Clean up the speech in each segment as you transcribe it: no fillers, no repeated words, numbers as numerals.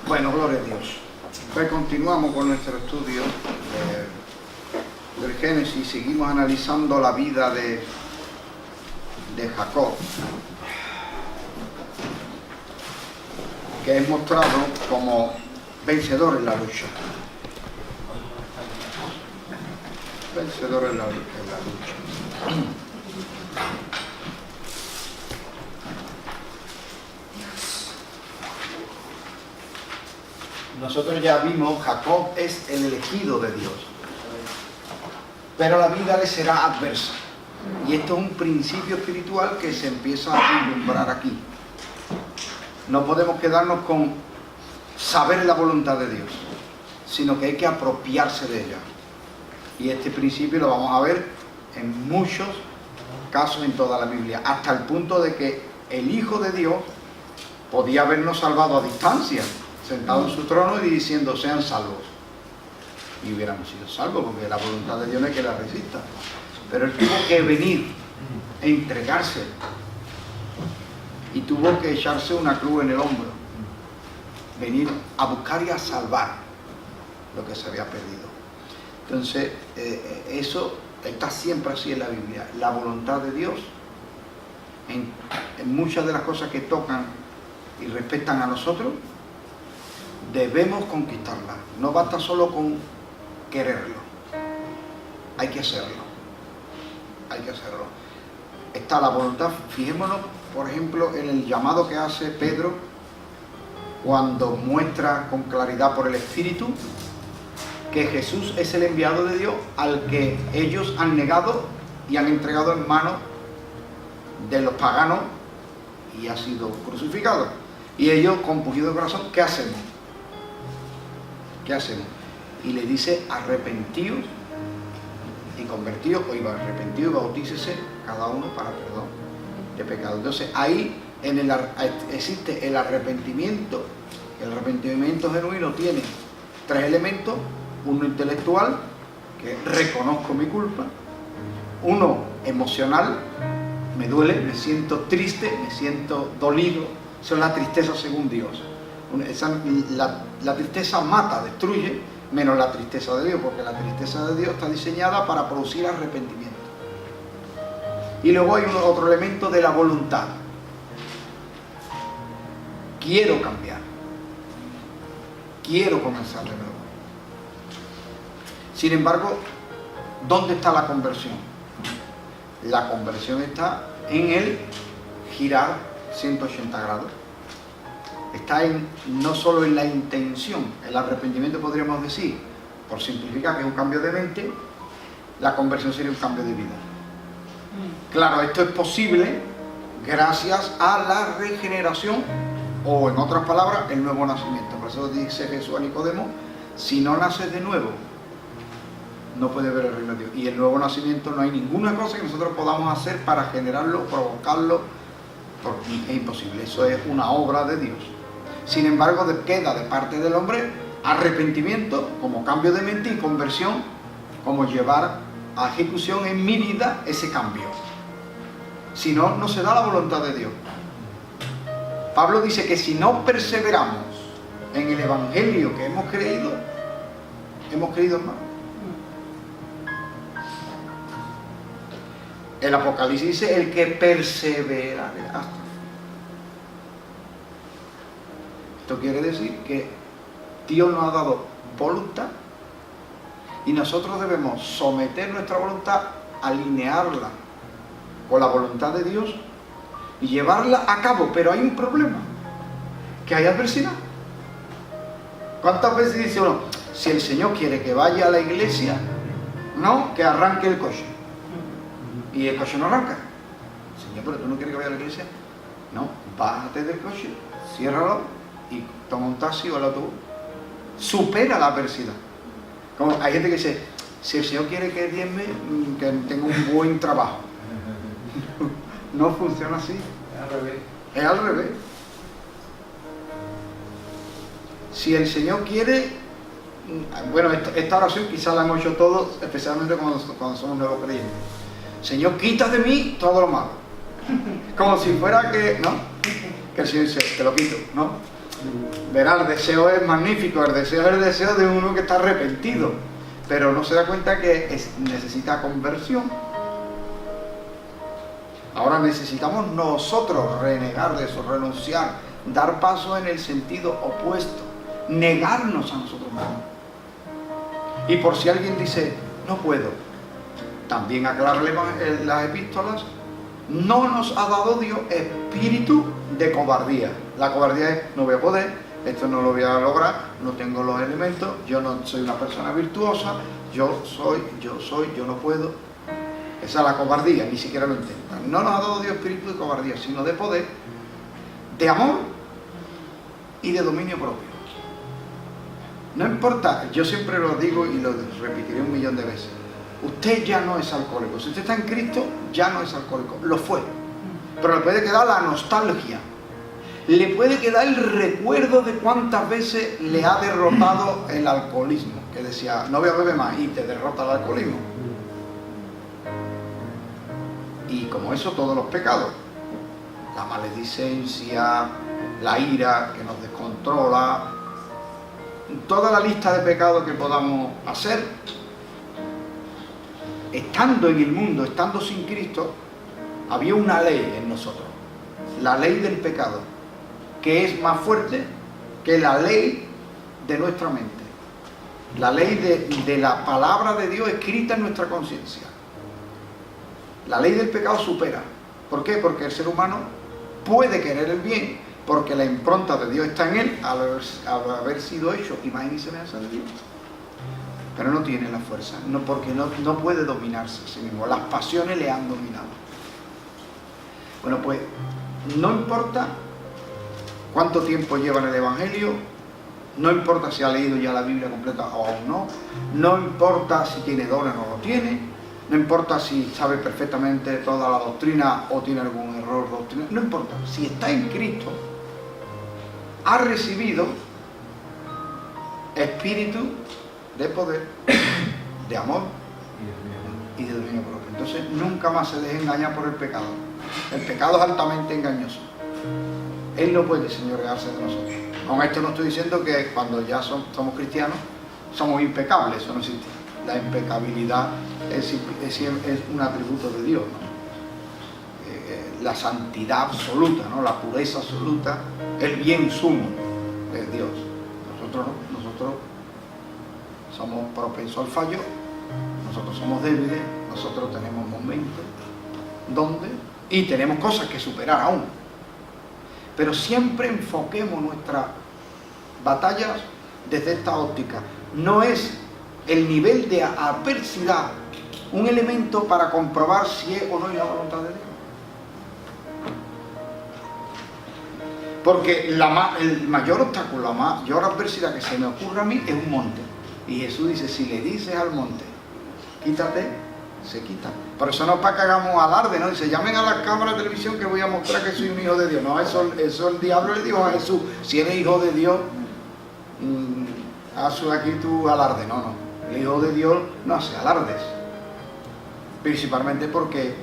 Bueno, gloria a Dios. Pues continuamos con nuestro estudio del Génesis. Seguimos analizando la vida de Jacob, que es mostrado como vencedor en la lucha. Vencedor en la lucha. Nosotros ya vimos, Jacob es el elegido de Dios, pero la vida le será adversa. Y esto es un principio espiritual que se empieza a vislumbrar aquí. No podemos quedarnos con saber la voluntad de Dios, sino que hay que apropiarse de ella. Y este principio lo vamos a ver en muchos casos en toda la Biblia, hasta el punto de que el Hijo de Dios podía habernos salvado a distancia, sentado en su trono y diciendo sean salvos, y hubiéramos sido salvos, porque la voluntad de Dios no es que la resista, pero él tuvo que venir e entregarse y tuvo que echarse una cruz en el hombro, venir a buscar y a salvar lo que se había perdido. Entonces eso está siempre así en la Biblia, la voluntad de Dios en muchas de las cosas que tocan y respetan a nosotros. Debemos conquistarla. No basta solo con quererlo. Hay que hacerlo. Hay que hacerlo. Está la voluntad. Fijémonos, por ejemplo, en el llamado que hace Pedro cuando muestra con claridad por el Espíritu que Jesús es el enviado de Dios al que ellos han negado y han entregado en manos de los paganos y ha sido crucificado. Y ellos, compungidos de corazón, ¿qué hacemos? ¿Qué hacemos? Y le dice arrepentíos y convertíos, o iba arrepentidos y bautícese cada uno para perdón de pecado. Entonces ahí existe el arrepentimiento. El arrepentimiento genuino tiene tres elementos: uno intelectual, que reconozco mi culpa; uno emocional, me duele, me siento triste, me siento dolido. Eso es la tristeza según Dios. La tristeza mata, destruye, menos la tristeza de Dios, porque la tristeza de Dios está diseñada para producir arrepentimiento. Y luego hay otro elemento de la voluntad. Quiero cambiar, quiero comenzar de nuevo. Sin embargo, ¿dónde está la conversión? La conversión está en el girar 180 grados. Está no solo en la intención. El arrepentimiento, podríamos decir, por simplificar, que es un cambio de mente. La conversión sería un cambio de vida. Claro, esto es posible gracias a la regeneración, o en otras palabras, el nuevo nacimiento. Por eso dice Jesús a Nicodemo: si no naces de nuevo, no puedes ver el reino de Dios. Y el nuevo nacimiento, no hay ninguna cosa que nosotros podamos hacer para generarlo, provocarlo, porque es imposible. Eso es una obra de Dios. Sin embargo, queda de parte del hombre arrepentimiento como cambio de mente, y conversión como llevar a ejecución en mi vida ese cambio. Si no, no se da la voluntad de Dios. Pablo dice que si no perseveramos en el evangelio que hemos creído en mal. El Apocalipsis dice: el que persevera hasta. Esto quiere decir que Dios nos ha dado voluntad y nosotros debemos someter nuestra voluntad, alinearla con la voluntad de Dios y llevarla a cabo. Pero hay un problema, que hay adversidad. ¿Cuántas veces dice uno: si el Señor quiere que vaya a la iglesia, no, que arranque el coche? Y el coche no arranca. Señor, pero tú no quieres que vaya a la iglesia. No, bájate del coche, ciérralo y toma un taxi o el autobús. Supera la adversidad. Como hay gente que dice: si el Señor quiere que diezme, que tenga un buen trabajo. No funciona así. Es al revés. Es al revés. Si el Señor quiere, bueno, esta oración quizás la hemos hecho todos, especialmente cuando somos nuevos creyentes. Señor, quita de mí todo lo malo. Como si fuera que, ¿no? Que el Señor dice: te lo quito, ¿no? Verá, el deseo es magnífico, el deseo es el deseo de uno que está arrepentido, pero no se da cuenta que necesita conversión. Ahora necesitamos nosotros renegar de eso, renunciar, dar paso en el sentido opuesto, negarnos a nosotros mismos. Y por si alguien dice, no puedo, también aclararle las epístolas, no nos ha dado Dios espíritu de cobardía. La cobardía es, no voy a poder, esto no lo voy a lograr, no tengo los elementos, yo no soy una persona virtuosa, yo no puedo. Esa es la cobardía, ni siquiera lo intentan. No nos ha dado Dios espíritu de cobardía, sino de poder, de amor y de dominio propio. No importa, yo siempre lo digo y lo repetiré 1.000.000 de veces. Usted ya no es alcohólico. Si usted está en Cristo, ya no es alcohólico. Lo fue. Pero le puede quedar la nostalgia. Le puede quedar el recuerdo de cuántas veces le ha derrotado el alcoholismo. Que decía, no voy a beber más, y te derrota el alcoholismo. Y como eso, todos los pecados. La maledicencia, la ira que nos descontrola, toda la lista de pecados que podamos hacer. Estando en el mundo, estando sin Cristo, había una ley en nosotros, la ley del pecado, que es más fuerte que la ley de nuestra mente, la ley de la palabra de Dios escrita en nuestra conciencia. La ley del pecado supera. ¿Por qué? Porque el ser humano puede querer el bien, porque la impronta de Dios está en él al haber sido hecho imagen y semejanza de Dios. Pero no tiene la fuerza, porque no puede dominarse a sí mismo. Las pasiones le han dominado. Bueno, pues no importa cuánto tiempo lleva en el Evangelio, no importa si ha leído ya la Biblia completa o aún no, no importa si tiene dones o no lo tiene, no importa si sabe perfectamente toda la doctrina o tiene algún error doctrinal, no importa. Si está en Cristo, ha recibido espíritu de poder, de amor y de dominio propio. Entonces nunca más se deje engañar por el pecado. El pecado es altamente engañoso. Él no puede señorearse de nosotros. Con esto no estoy diciendo que cuando ya somos cristianos somos impecables, eso no existe. La impecabilidad es un atributo de Dios, ¿no? La santidad absoluta, ¿no? La pureza absoluta, el bien sumo de Dios. Nosotros no, nosotros somos propensos al fallo, nosotros somos débiles, nosotros tenemos momentos y tenemos cosas que superar aún. Pero siempre enfoquemos nuestras batallas desde esta óptica. No es el nivel de adversidad un elemento para comprobar si es o no es la voluntad de Dios. Porque el mayor obstáculo, la mayor adversidad que se me ocurre a mí es un monte. Y Jesús dice, si le dices al monte, quítate, se quita. Por eso no es para que hagamos alarde, ¿no? Dice, llamen a las cámaras de televisión que voy a mostrar que soy un hijo de Dios. No, eso el diablo le dijo a Jesús, si eres hijo de Dios, haz aquí tu alarde. No. El hijo de Dios no hace alardes. Principalmente porque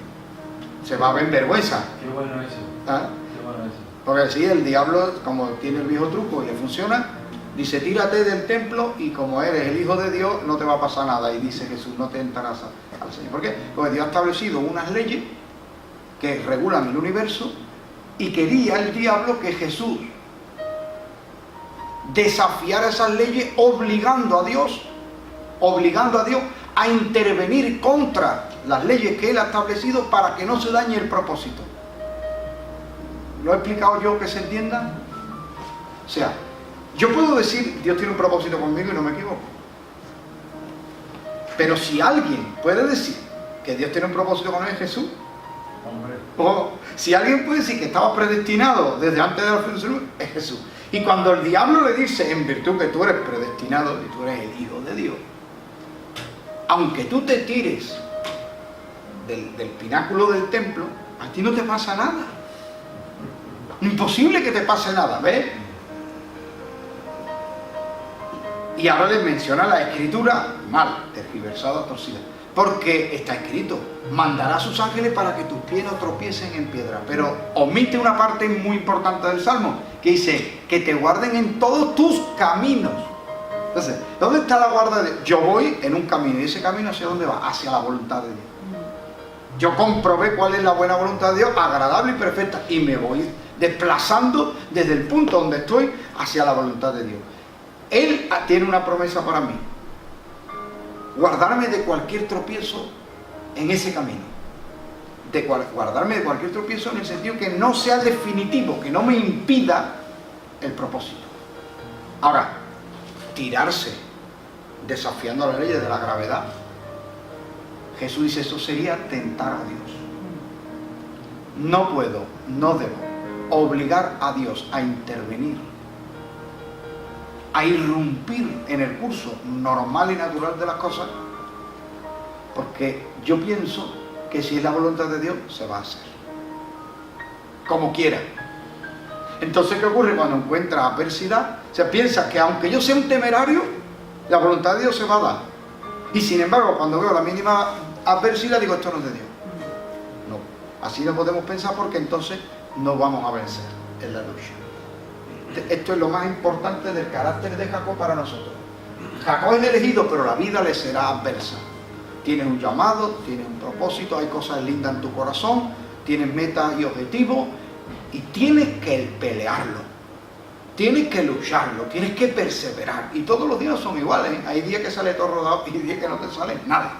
se va a ver vergüenza. Qué bueno eso. ¿Ah? Qué bueno eso. Porque si el diablo, como tiene el viejo truco y le funciona, dice, tírate del templo y como eres el hijo de Dios, no te va a pasar nada. Y dice Jesús, no te tentarás al Señor. ¿Por qué? Porque Dios ha establecido unas leyes que regulan el universo y quería el diablo que Jesús desafiara esas leyes obligando a Dios a intervenir contra las leyes que Él ha establecido para que no se dañe el propósito. ¿Lo he explicado yo que se entienda? O sea, yo puedo decir, Dios tiene un propósito conmigo y no me equivoco. Pero si alguien puede decir que Dios tiene un propósito con él, es Jesús. Hombre. O si alguien puede decir que estaba predestinado desde antes de la fundación, es Jesús. Y cuando el diablo le dice, en virtud que tú eres predestinado y tú eres el hijo de Dios, aunque tú te tires del pináculo del templo, a ti no te pasa nada. Imposible que te pase nada, ¿ves? Y ahora les menciona la escritura mal, tergiversada, torcida. Porque está escrito, mandará a sus ángeles para que tus pies no tropiecen en piedra. Pero omite una parte muy importante del Salmo, que dice que te guarden en todos tus caminos. Entonces, ¿dónde está la guarda de Dios? Yo voy en un camino, y ese camino ¿hacia dónde va? Hacia la voluntad de Dios. Yo comprobé cuál es la buena voluntad de Dios, agradable y perfecta, y me voy desplazando desde el punto donde estoy hacia la voluntad de Dios. Él tiene una promesa para mí: guardarme de cualquier tropiezo en ese camino. Guardarme de cualquier tropiezo en el sentido que no sea definitivo, que no me impida el propósito. Ahora, tirarse desafiando las leyes de la gravedad, Jesús dice, eso sería tentar a Dios. No puedo, no debo obligar a Dios a intervenir, a irrumpir en el curso normal y natural de las cosas, porque yo pienso que si es la voluntad de Dios, se va a hacer como quiera. Entonces, ¿qué ocurre cuando encuentra adversidad? Se piensa que aunque yo sea un temerario, la voluntad de Dios se va a dar. Y sin embargo, cuando veo la mínima adversidad, digo, esto no es de Dios. No, así no podemos pensar, porque entonces no vamos a vencer en la lucha. Esto es lo más importante del carácter de Jacob para nosotros. Jacob es elegido, pero la vida le será adversa. Tienes un llamado, tienes un propósito, hay cosas lindas en tu corazón, tienes metas y objetivos, y tienes que pelearlo, tienes que lucharlo, tienes que perseverar. Y todos los días son iguales, ¿eh? Hay días que sale todo rodado y días que no te sale nada.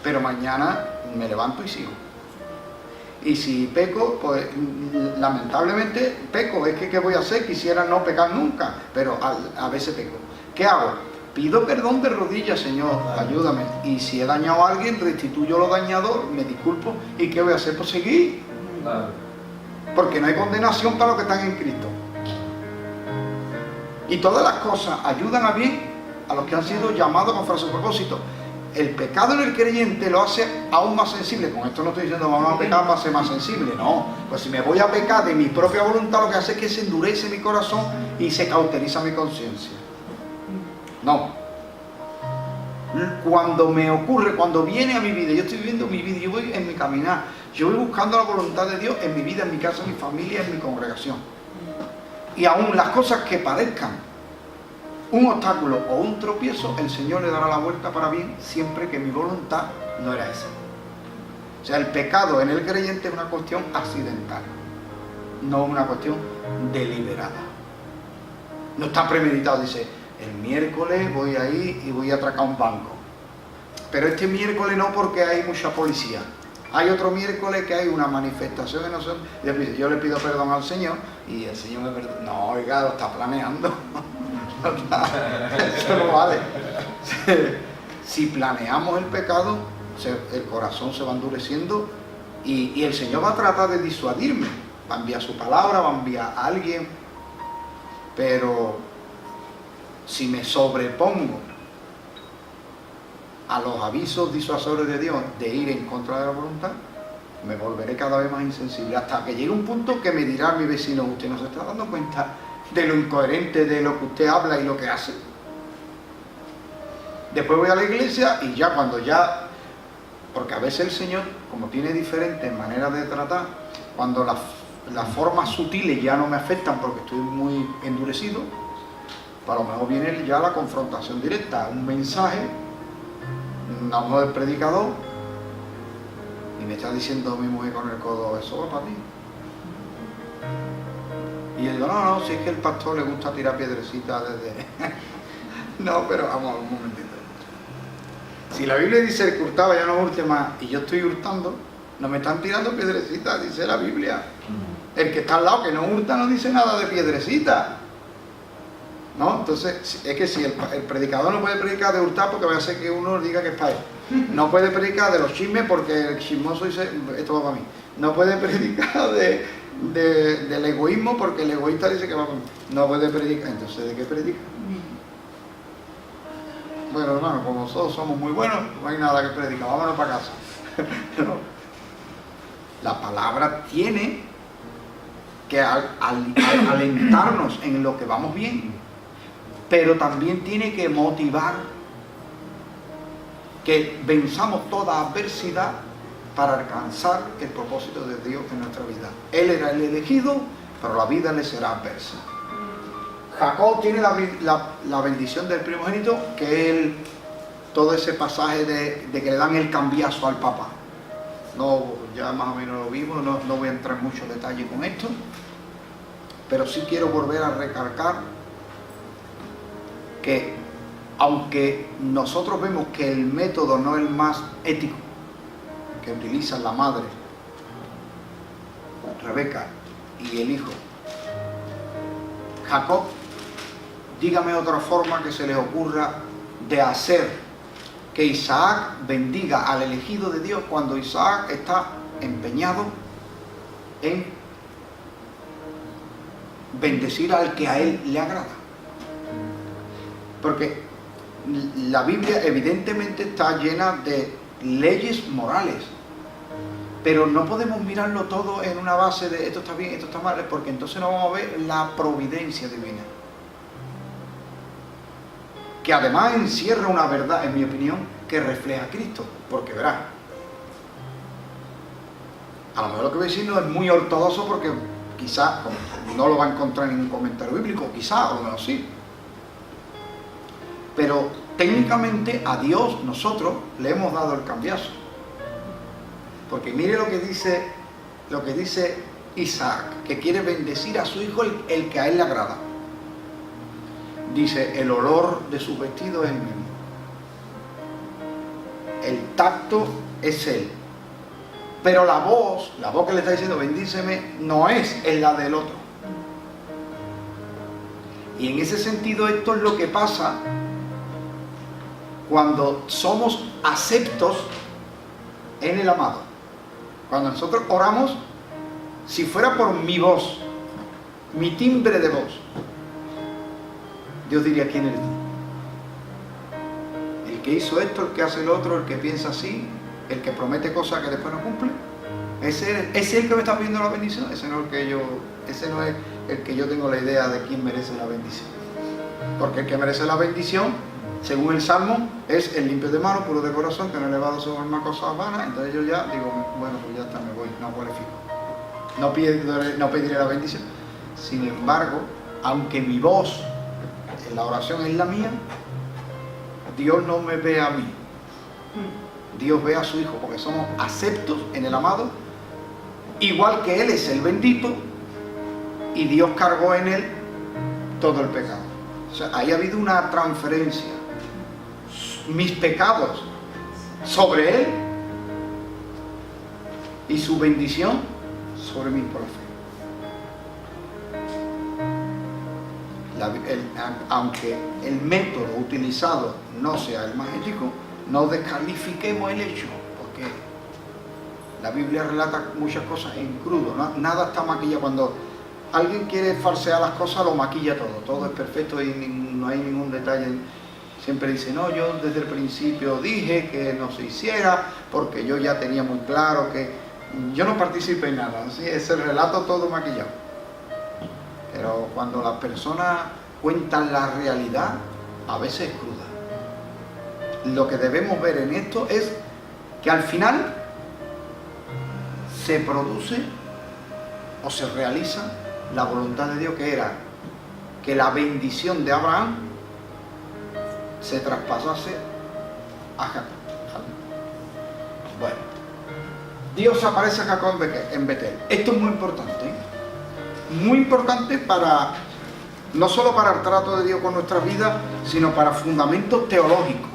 Pero mañana me levanto y sigo. Y si peco, pues lamentablemente peco. Es que ¿qué voy a hacer? Quisiera no pecar nunca, pero a veces peco. ¿Qué hago? Pido perdón de rodillas, Señor, ayúdame. Y si he dañado a alguien, restituyo lo dañado, me disculpo. ¿Y qué voy a hacer? Pues seguir. Porque no hay condenación para los que están en Cristo. Y todas las cosas ayudan a bien a los que han sido llamados conforme a su propósito. El pecado en el creyente lo hace aún más sensible. Con esto no estoy diciendo vamos a pecar para ser más sensible, no. Pues si me voy a pecar de mi propia voluntad, lo que hace es que se endurece mi corazón y se cauteriza mi conciencia. No. Cuando me ocurre, cuando viene a mi vida, yo estoy viviendo mi vida, yo voy en mi caminar, yo voy buscando la voluntad de Dios en mi vida, en mi casa, en mi familia, en mi congregación. Y aún las cosas que parezcan un obstáculo o un tropiezo, el Señor le dará la vuelta para bien, siempre que mi voluntad no era esa. O sea, el pecado en el creyente es una cuestión accidental, no una cuestión deliberada. No está premeditado, dice, el miércoles voy ahí y voy a atracar un banco. Pero este miércoles no, porque hay mucha policía. Hay otro miércoles que hay una manifestación de nosotros. Yo le pido perdón al Señor y el Señor me perdona. No, oiga, lo está planeando. Eso no vale. Si planeamos el pecado, el corazón se va endureciendo y el Señor va a tratar de disuadirme. Va a enviar su palabra, va a enviar a alguien. Pero si me sobrepongo a los avisos disuasorios de Dios de ir en contra de la voluntad, me volveré cada vez más insensible, hasta que llegue un punto que me dirá mi vecino, usted no se está dando cuenta de lo incoherente de lo que usted habla y lo que hace. Después voy a la iglesia y ya cuando ya, porque a veces el Señor, como tiene diferentes maneras de tratar, cuando las formas sutiles ya no me afectan porque estoy muy endurecido, para lo mejor viene ya la confrontación directa, un mensaje a uno del predicador y me está diciendo mi mujer con el codo, eso va para ti. Y yo digo, no, si es que el pastor le gusta tirar piedrecitas desde... No, pero vamos, un momentito. Si la Biblia dice el que hurtaba ya no hurte más y yo estoy hurtando, no me están tirando piedrecitas, dice la Biblia. El que está al lado que no hurta no dice nada de piedrecitas. ¿No? Entonces, es que si el predicador no puede predicar de hurtar porque va a hacer que uno diga que es para él. No puede predicar de los chismes porque el chismoso dice, esto va para mí. No puede predicar del egoísmo porque el egoísta dice que va para mí. No puede predicar, entonces ¿de qué predica? Bueno, hermano, como nosotros somos muy buenos, no hay nada que predicar, vámonos para casa. No. La palabra tiene que alentarnos en lo que vamos bien, pero también tiene que motivar que venzamos toda adversidad para alcanzar el propósito de Dios en nuestra vida. Él era el elegido, pero la vida le será adversa. Jacob tiene la bendición del primogénito, que es todo ese pasaje de que le dan el cambiazo al papá. No, ya más o menos lo vimos, no voy a entrar en mucho detalle con esto, pero sí quiero volver a recalcar que aunque nosotros vemos que el método no es el más ético que utiliza la madre, Rebeca, y el hijo, Jacob, dígame otra forma que se les ocurra de hacer que Isaac bendiga al elegido de Dios cuando Isaac está empeñado en bendecir al que a él le agrada. Porque la Biblia evidentemente está llena de leyes morales, pero no podemos mirarlo todo en una base de esto está bien, esto está mal, porque entonces no vamos a ver la providencia divina, que además encierra una verdad, en mi opinión, que refleja a Cristo. Porque verás, a lo mejor lo que voy a decir no es muy ortodoxo, porque quizás no lo va a encontrar en ningún comentario bíblico, quizás, a lo mejor sí, pero técnicamente a Dios nosotros le hemos dado el cambiazo. Porque mire lo que dice Isaac, que quiere bendecir a su hijo, el que a él le agrada. Dice, el olor de sus vestidos es el mismo, el tacto es él, pero la voz que le está diciendo bendíceme no es la del otro. Y en ese sentido esto es lo que pasa cuando somos aceptos en el amado. Cuando nosotros oramos, si fuera por mi voz, mi timbre de voz, Dios diría, ¿quién eres tú? El que hizo esto, el que hace lo otro, el que piensa así, el que promete cosas que después no cumple. Ese es el que me está pidiendo la bendición. Ese no es el que yo tengo la idea de quién merece la bendición. Porque el que merece la bendición, según el Salmo, es el limpio de mano, puro de corazón, que no ha elevado su alma a cosas vanas. Entonces yo ya digo, bueno, pues ya está, me voy, no cualifico. No pediré la bendición. Sin embargo, aunque mi voz en la oración es la mía, Dios no me ve a mí. Dios ve a su Hijo, porque somos aceptos en el amado, igual que Él es el bendito, y Dios cargó en Él todo el pecado. O sea, ahí ha habido una transferencia. Mis pecados sobre Él y su bendición sobre mí por la fe. Aunque el método utilizado no sea el más ético, no descalifiquemos el hecho, porque la Biblia relata muchas cosas en crudo, nada está maquillado. Cuando alguien quiere falsear las cosas, lo maquilla todo es perfecto y no hay ningún detalle. Siempre dice, no, yo desde el principio dije que no se hiciera, porque yo ya tenía muy claro que yo no participé en nada, ¿sí? Es el relato todo maquillado. Pero cuando las personas cuentan la realidad, a veces es cruda. Lo que debemos ver en esto es que al final se produce o se realiza la voluntad de Dios, que era que la bendición de Abraham se traspasase a Jacob. Bueno, Dios aparece a Jacob en Betel. Esto es muy importante, ¿eh? Muy importante no solo para el trato de Dios con nuestras vidas, sino para fundamentos teológicos.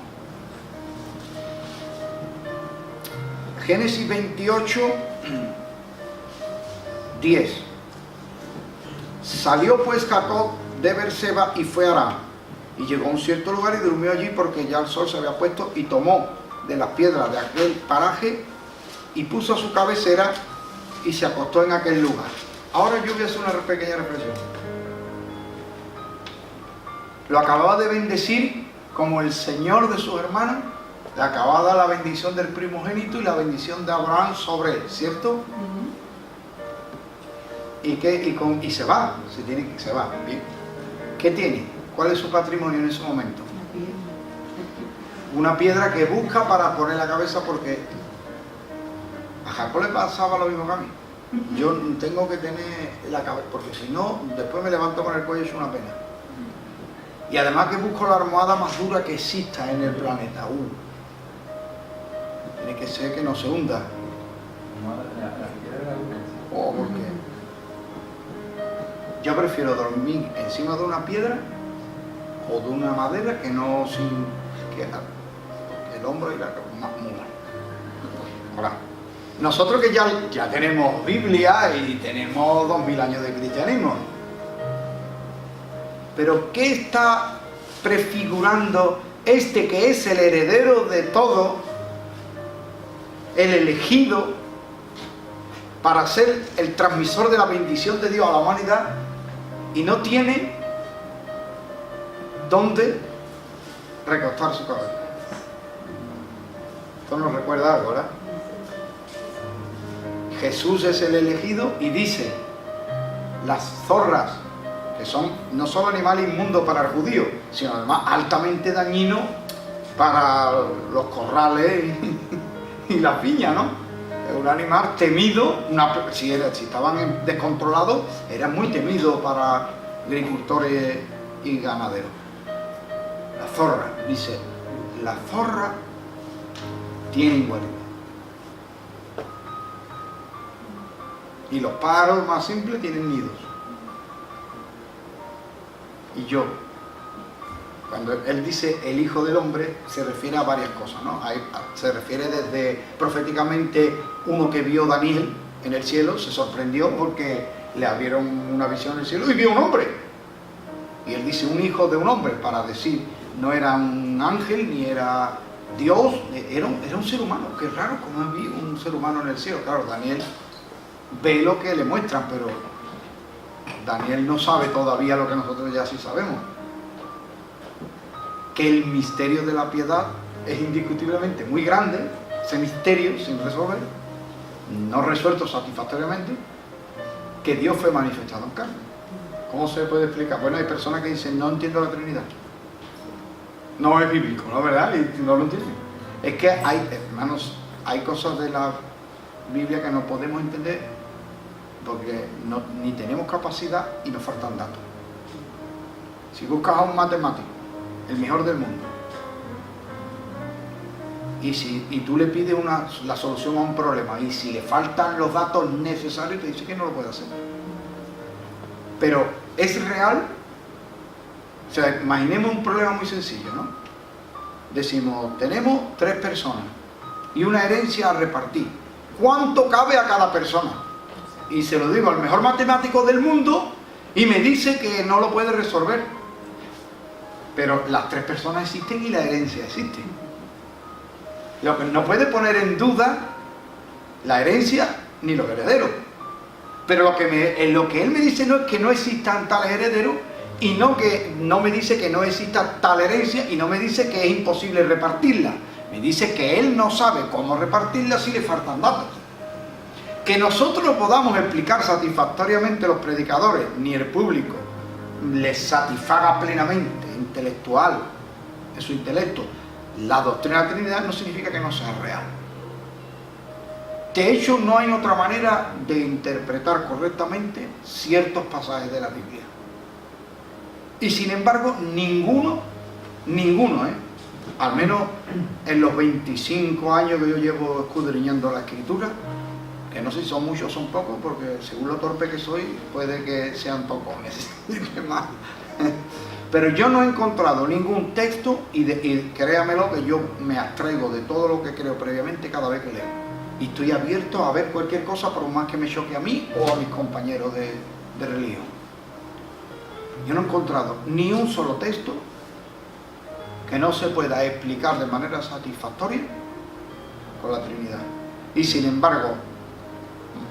Génesis 28, 10. Salió pues Jacob de Beerseba y fue a Aram, y llegó a un cierto lugar y durmió allí, porque ya el sol se había puesto, y tomó de las piedras de aquel paraje y puso su cabecera y se acostó en aquel lugar. Ahora yo voy a hacer una pequeña reflexión. Lo acababa de bendecir como el Señor de sus hermanos, le acababa de dar la bendición del primogénito y la bendición de Abraham sobre él, ¿cierto? Y se va, se va, bien. ¿Qué tiene? ¿Cuál es su patrimonio en ese momento? Una piedra que busca para poner la cabeza, porque a Jacob le pasaba lo mismo que a mí. Yo tengo que tener la cabeza, porque si no, después me levanto con el cuello y es una pena. Y además que busco la almohada más dura que exista en el planeta. Tiene que ser que no se hunda. Oh, ¿por qué? Yo prefiero dormir encima de una piedra o de una madera que no sin que el hombro y la mula. Ahora, nosotros que ya tenemos Biblia y tenemos 2000 años de cristianismo, pero ¿qué está prefigurando este que es el heredero de todo, el elegido para ser el transmisor de la bendición de Dios a la humanidad, y no tiene dónde recostar su cabeza? Esto nos recuerda algo, ¿verdad? Jesús es el elegido y dice, las zorras, que son no solo animales inmundos para el judío, sino además altamente dañinos para los corrales y la piña, ¿no? Es un animal temido, si estaban descontrolados, era muy temido para agricultores y ganaderos. La zorra, dice, la zorra tiene guarida. Y los pájaros más simples tienen nidos. Y yo, cuando él dice el Hijo del Hombre, se refiere a varias cosas, ¿no? Se refiere desde proféticamente uno que vio a Daniel en el cielo, se sorprendió porque le abrieron una visión en el cielo y vio un hombre. Y él dice un hijo de un hombre, para decir, no era un ángel ni era Dios, era un ser humano. Qué raro como vi un ser humano en el cielo. Claro, Daniel ve lo que le muestran, pero Daniel no sabe todavía lo que nosotros ya sí sabemos. Que el misterio de la piedad es indiscutiblemente muy grande, ese misterio sin resolver, no resuelto satisfactoriamente, que Dios fue manifestado en carne. ¿Cómo se puede explicar? Bueno, hay personas que dicen, no entiendo la Trinidad. No es bíblico, ¿no? ¿Verdad? Y no lo entienden. Es que hay, hermanos, hay cosas de la Biblia que no podemos entender porque ni tenemos capacidad y nos faltan datos. Si buscas a un matemático, el mejor del mundo, y tú le pides la solución a un problema, y si le faltan los datos necesarios, te dice que no lo puede hacer. Pero es real. O sea, imaginemos un problema muy sencillo, ¿no? Decimos, tenemos 3 personas y una herencia a repartir. ¿Cuánto cabe a cada persona? Y se lo digo al mejor matemático del mundo y me dice que no lo puede resolver. Pero las 3 personas existen y la herencia existe. Lo que no puede poner en duda la herencia ni los herederos. Pero lo que él me dice no es que no existan tales herederos, y no me dice que no exista tal herencia, y no me dice que es imposible repartirla. Me dice que él no sabe cómo repartirla si le faltan datos. Que nosotros lo podamos explicar satisfactoriamente los predicadores, ni el público les satisfaga plenamente, intelectual, en su intelecto, la doctrina de la Trinidad, no significa que no sea real. De hecho, no hay otra manera de interpretar correctamente ciertos pasajes de la Biblia. Y sin embargo, ninguno, al menos en los 25 años que yo llevo escudriñando la Escritura, que no sé si son muchos o son pocos, porque según lo torpe que soy, puede que sean pocos, necesite más. Pero yo no he encontrado ningún texto, y créamelo que yo me abstraigo de todo lo que creo previamente cada vez que leo. Y estoy abierto a ver cualquier cosa, por más que me choque a mí o a mis compañeros de religión. Yo no he encontrado ni un solo texto que no se pueda explicar de manera satisfactoria con la Trinidad. Y sin embargo,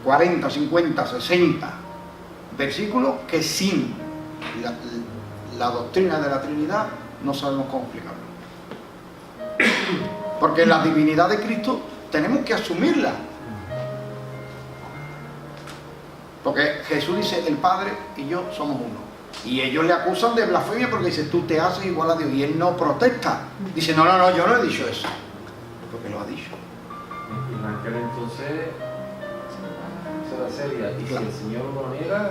40, 50, 60 versículos que sin la doctrina de la Trinidad no sabemos cómo explicarlo. Porque la divinidad de Cristo tenemos que asumirla. Porque Jesús dice, el Padre y yo somos uno. Y ellos le acusan de blasfemia porque dice, tú te haces igual a Dios. Y él no protesta. Dice, no, yo no he dicho eso. Porque lo ha dicho. Y en aquel entonces persona seria, y Claro. si el Señor no lo niega,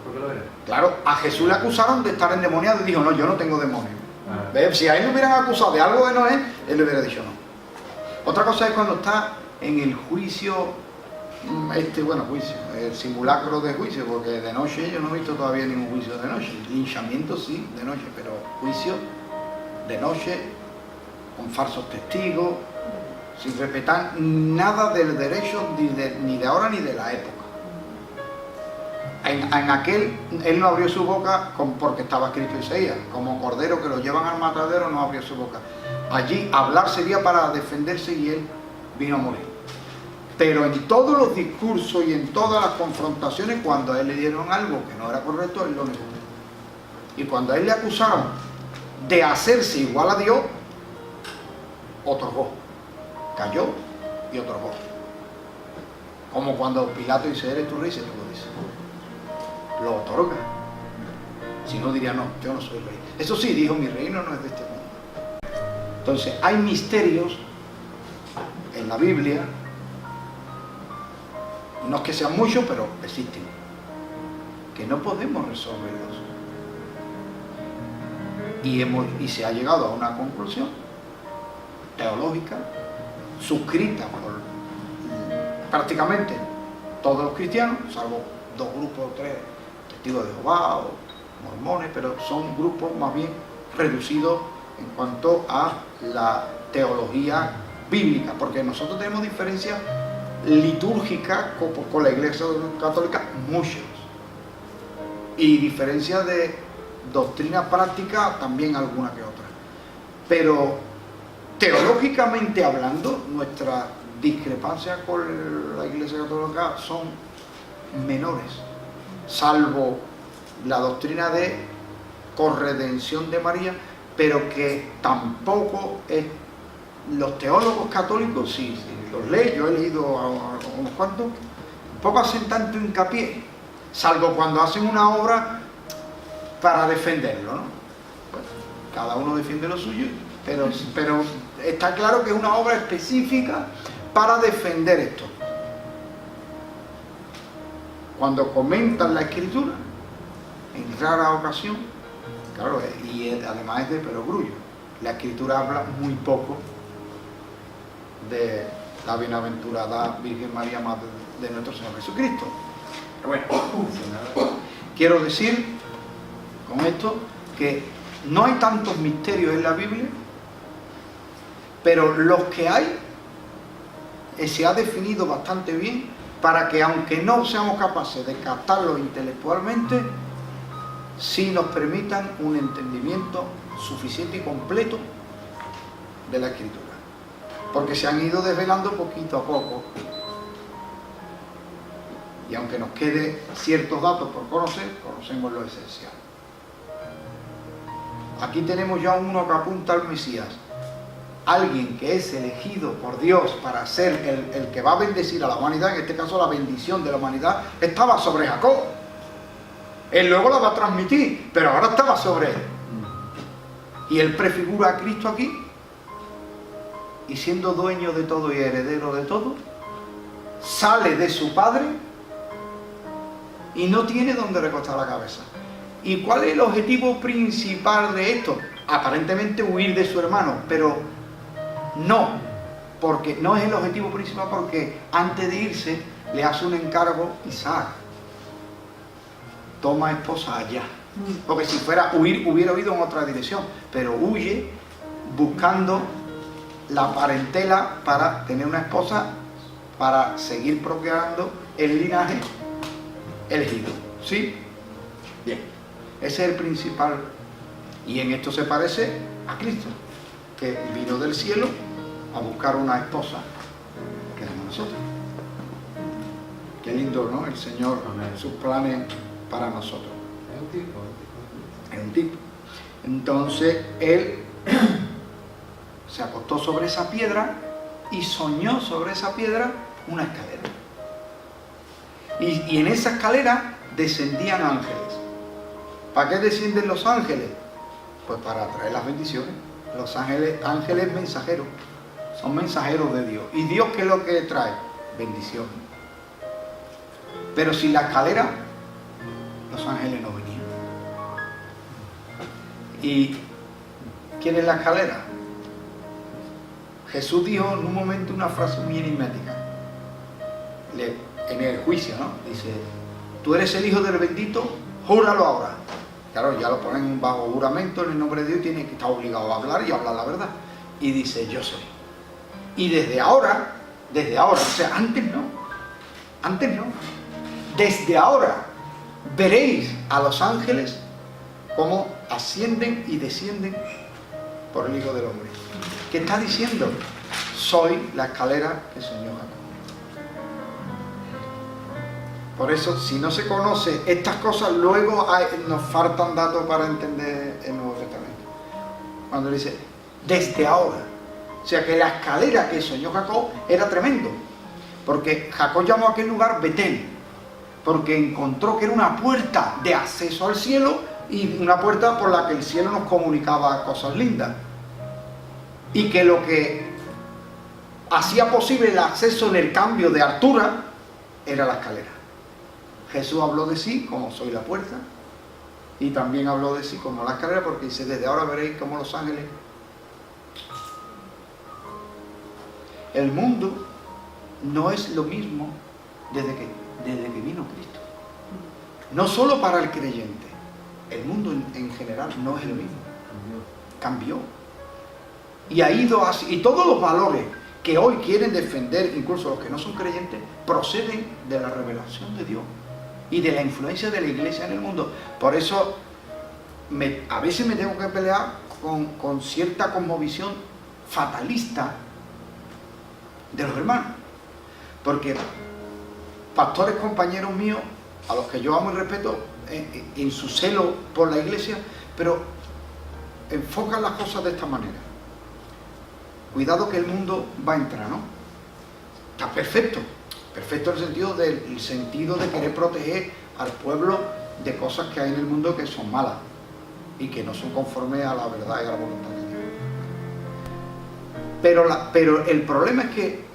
¿por qué lo era? Claro, a Jesús le acusaron de estar endemoniado y dijo, no, yo no tengo demonio. Ah. ¿Ves? Si a él le hubieran acusado de algo que no es, él le hubiera dicho no. Otra cosa es cuando está en el juicio, juicio, el simulacro de juicio, porque de noche yo no he visto todavía ningún juicio de noche. Linchamiento sí, de noche, pero juicio de noche, con falsos testigos, sin respetar nada del derecho ni de ahora ni de la época. En aquel, él no abrió su boca porque estaba escrito Isaías, como cordero que lo llevan al matadero, no abrió su boca. Allí hablar sería para defenderse y él vino a morir. Pero en todos los discursos y en todas las confrontaciones, cuando a él le dieron algo que no era correcto, él lo negó. Y cuando a él le acusaron de hacerse igual a Dios, otorgó. Cayó y otorgó. Como cuando Pilato dice, ¿eres tu rey? Se lo dice. Lo otorga. Si no diría, no, yo no soy rey. Eso sí, dijo, mi reino no es de este mundo. Entonces, hay misterios en la Biblia, no es que sean muchos, pero existen, que no podemos resolverlos. Y se ha llegado a una conclusión teológica, suscrita por prácticamente todos los cristianos, salvo 2 grupos o 3, testigos de Jehová o mormones, pero son grupos más bien reducidos en cuanto a la teología bíblica, porque nosotros tenemos diferencias litúrgicas con la Iglesia Católica, muchas, y diferencias de doctrina práctica también alguna que otra, pero teológicamente hablando, nuestras discrepancias con la Iglesia Católica son menores, salvo la doctrina de corredención de María, pero que tampoco es. Los teólogos católicos, sí, los leo, yo he leído a unos cuantos, poco hacen tanto hincapié, salvo cuando hacen una obra para defenderlo, ¿no? Bueno, cada uno defiende lo suyo, pero está claro que es una obra específica para defender esto. Cuando comentan la Escritura, en rara ocasión, claro, y además es de perogrullo, la Escritura habla muy poco de la bienaventurada Virgen María, Madre de nuestro Señor Jesucristo. Pero bueno, quiero decir con esto que no hay tantos misterios en la Biblia, pero los que hay se ha definido bastante bien para que, aunque no seamos capaces de captarlos intelectualmente, sí nos permitan un entendimiento suficiente y completo de la Escritura, porque se han ido desvelando poquito a poco, y aunque nos quede ciertos datos por conocer, conocemos lo esencial. Aquí tenemos ya uno que apunta al Mesías, alguien que es elegido por Dios para ser el que va a bendecir a la humanidad. En este caso la bendición de la humanidad estaba sobre Jacob, él luego la va a transmitir, pero ahora estaba sobre él, y él prefigura a Cristo aquí, y siendo dueño de todo y heredero de todo, sale de su padre y no tiene donde recostar la cabeza. ¿Y cuál es el objetivo principal de esto? Aparentemente huir de su hermano, pero no, porque no es el objetivo principal, porque antes de irse le hace un encargo Isaac: toma esposa allá. Porque si fuera huir, hubiera huido en otra dirección, pero huye buscando la parentela para tener una esposa, para seguir procreando el linaje elegido. ¿Sí? Bien, ese es el principal, y en esto se parece a Cristo, que vino del cielo a buscar una esposa que éramos nosotros. Qué lindo, ¿no? El Señor, sus planes para nosotros. Es un tipo. Entonces él se acostó sobre esa piedra y soñó sobre esa piedra una escalera. Y en esa escalera descendían ángeles. ¿Para qué descienden los ángeles? Pues para traer las bendiciones. Los ángeles mensajeros, son mensajeros de Dios. ¿Y Dios qué es lo que trae? Bendición. Pero sin la escalera, los ángeles no venían. ¿Y quién es la escalera? Jesús dijo en un momento una frase muy enigmática. En el juicio, ¿no? Dice, tú eres el Hijo del Bendito, júralo ahora. Claro, ya lo ponen bajo juramento en el nombre de Dios, tiene que estar obligado a hablar y hablar la verdad. Y dice, yo soy. Y desde ahora, o sea, antes no, desde ahora veréis a los ángeles cómo ascienden y descienden por el Hijo del Hombre. ¿Qué está diciendo? Soy la escalera que soñó Jacob. Por eso, si no se conoce estas cosas, luego nos faltan datos para entender el Nuevo Testamento. Cuando dice, desde ahora. O sea que la escalera que soñó Jacob era tremendo. Porque Jacob llamó a aquel lugar Betel. Porque encontró que era una puerta de acceso al cielo y una puerta por la que el cielo nos comunicaba cosas lindas. Y que lo que hacía posible el acceso en el cambio de altura era la escalera. Jesús habló de sí como soy la puerta y también habló de sí como la escalera, porque dice, desde ahora veréis como los ángeles. El mundo no es lo mismo desde que vino Cristo. No solo para el creyente, el mundo en general no es lo mismo. Cambió. Y ha ido así. Y todos los valores que hoy quieren defender, incluso los que no son creyentes, proceden de la revelación de Dios y de la influencia de la iglesia en el mundo. Por eso a veces me tengo que pelear con cierta cosmovisión fatalista de los hermanos. Porque pastores compañeros míos, a los que yo amo y respeto, en su celo por la iglesia, pero enfocan las cosas de esta manera. Cuidado que el mundo va a entrar, ¿no? Está perfecto. Perfecto en el sentido de querer proteger al pueblo de cosas que hay en el mundo que son malas y que no son conformes a la verdad y a la voluntad de Dios. Pero el problema es que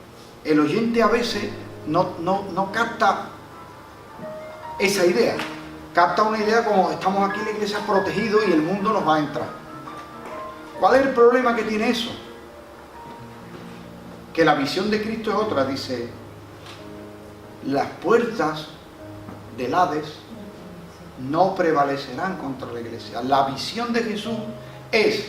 el oyente a veces no capta esa idea. Capta una idea como estamos aquí en la iglesia protegidos y el mundo nos va a entrar. ¿Cuál es el problema que tiene eso? Que la visión de Cristo es otra. Dice, las puertas del Hades no prevalecerán contra la iglesia. La visión de Jesús es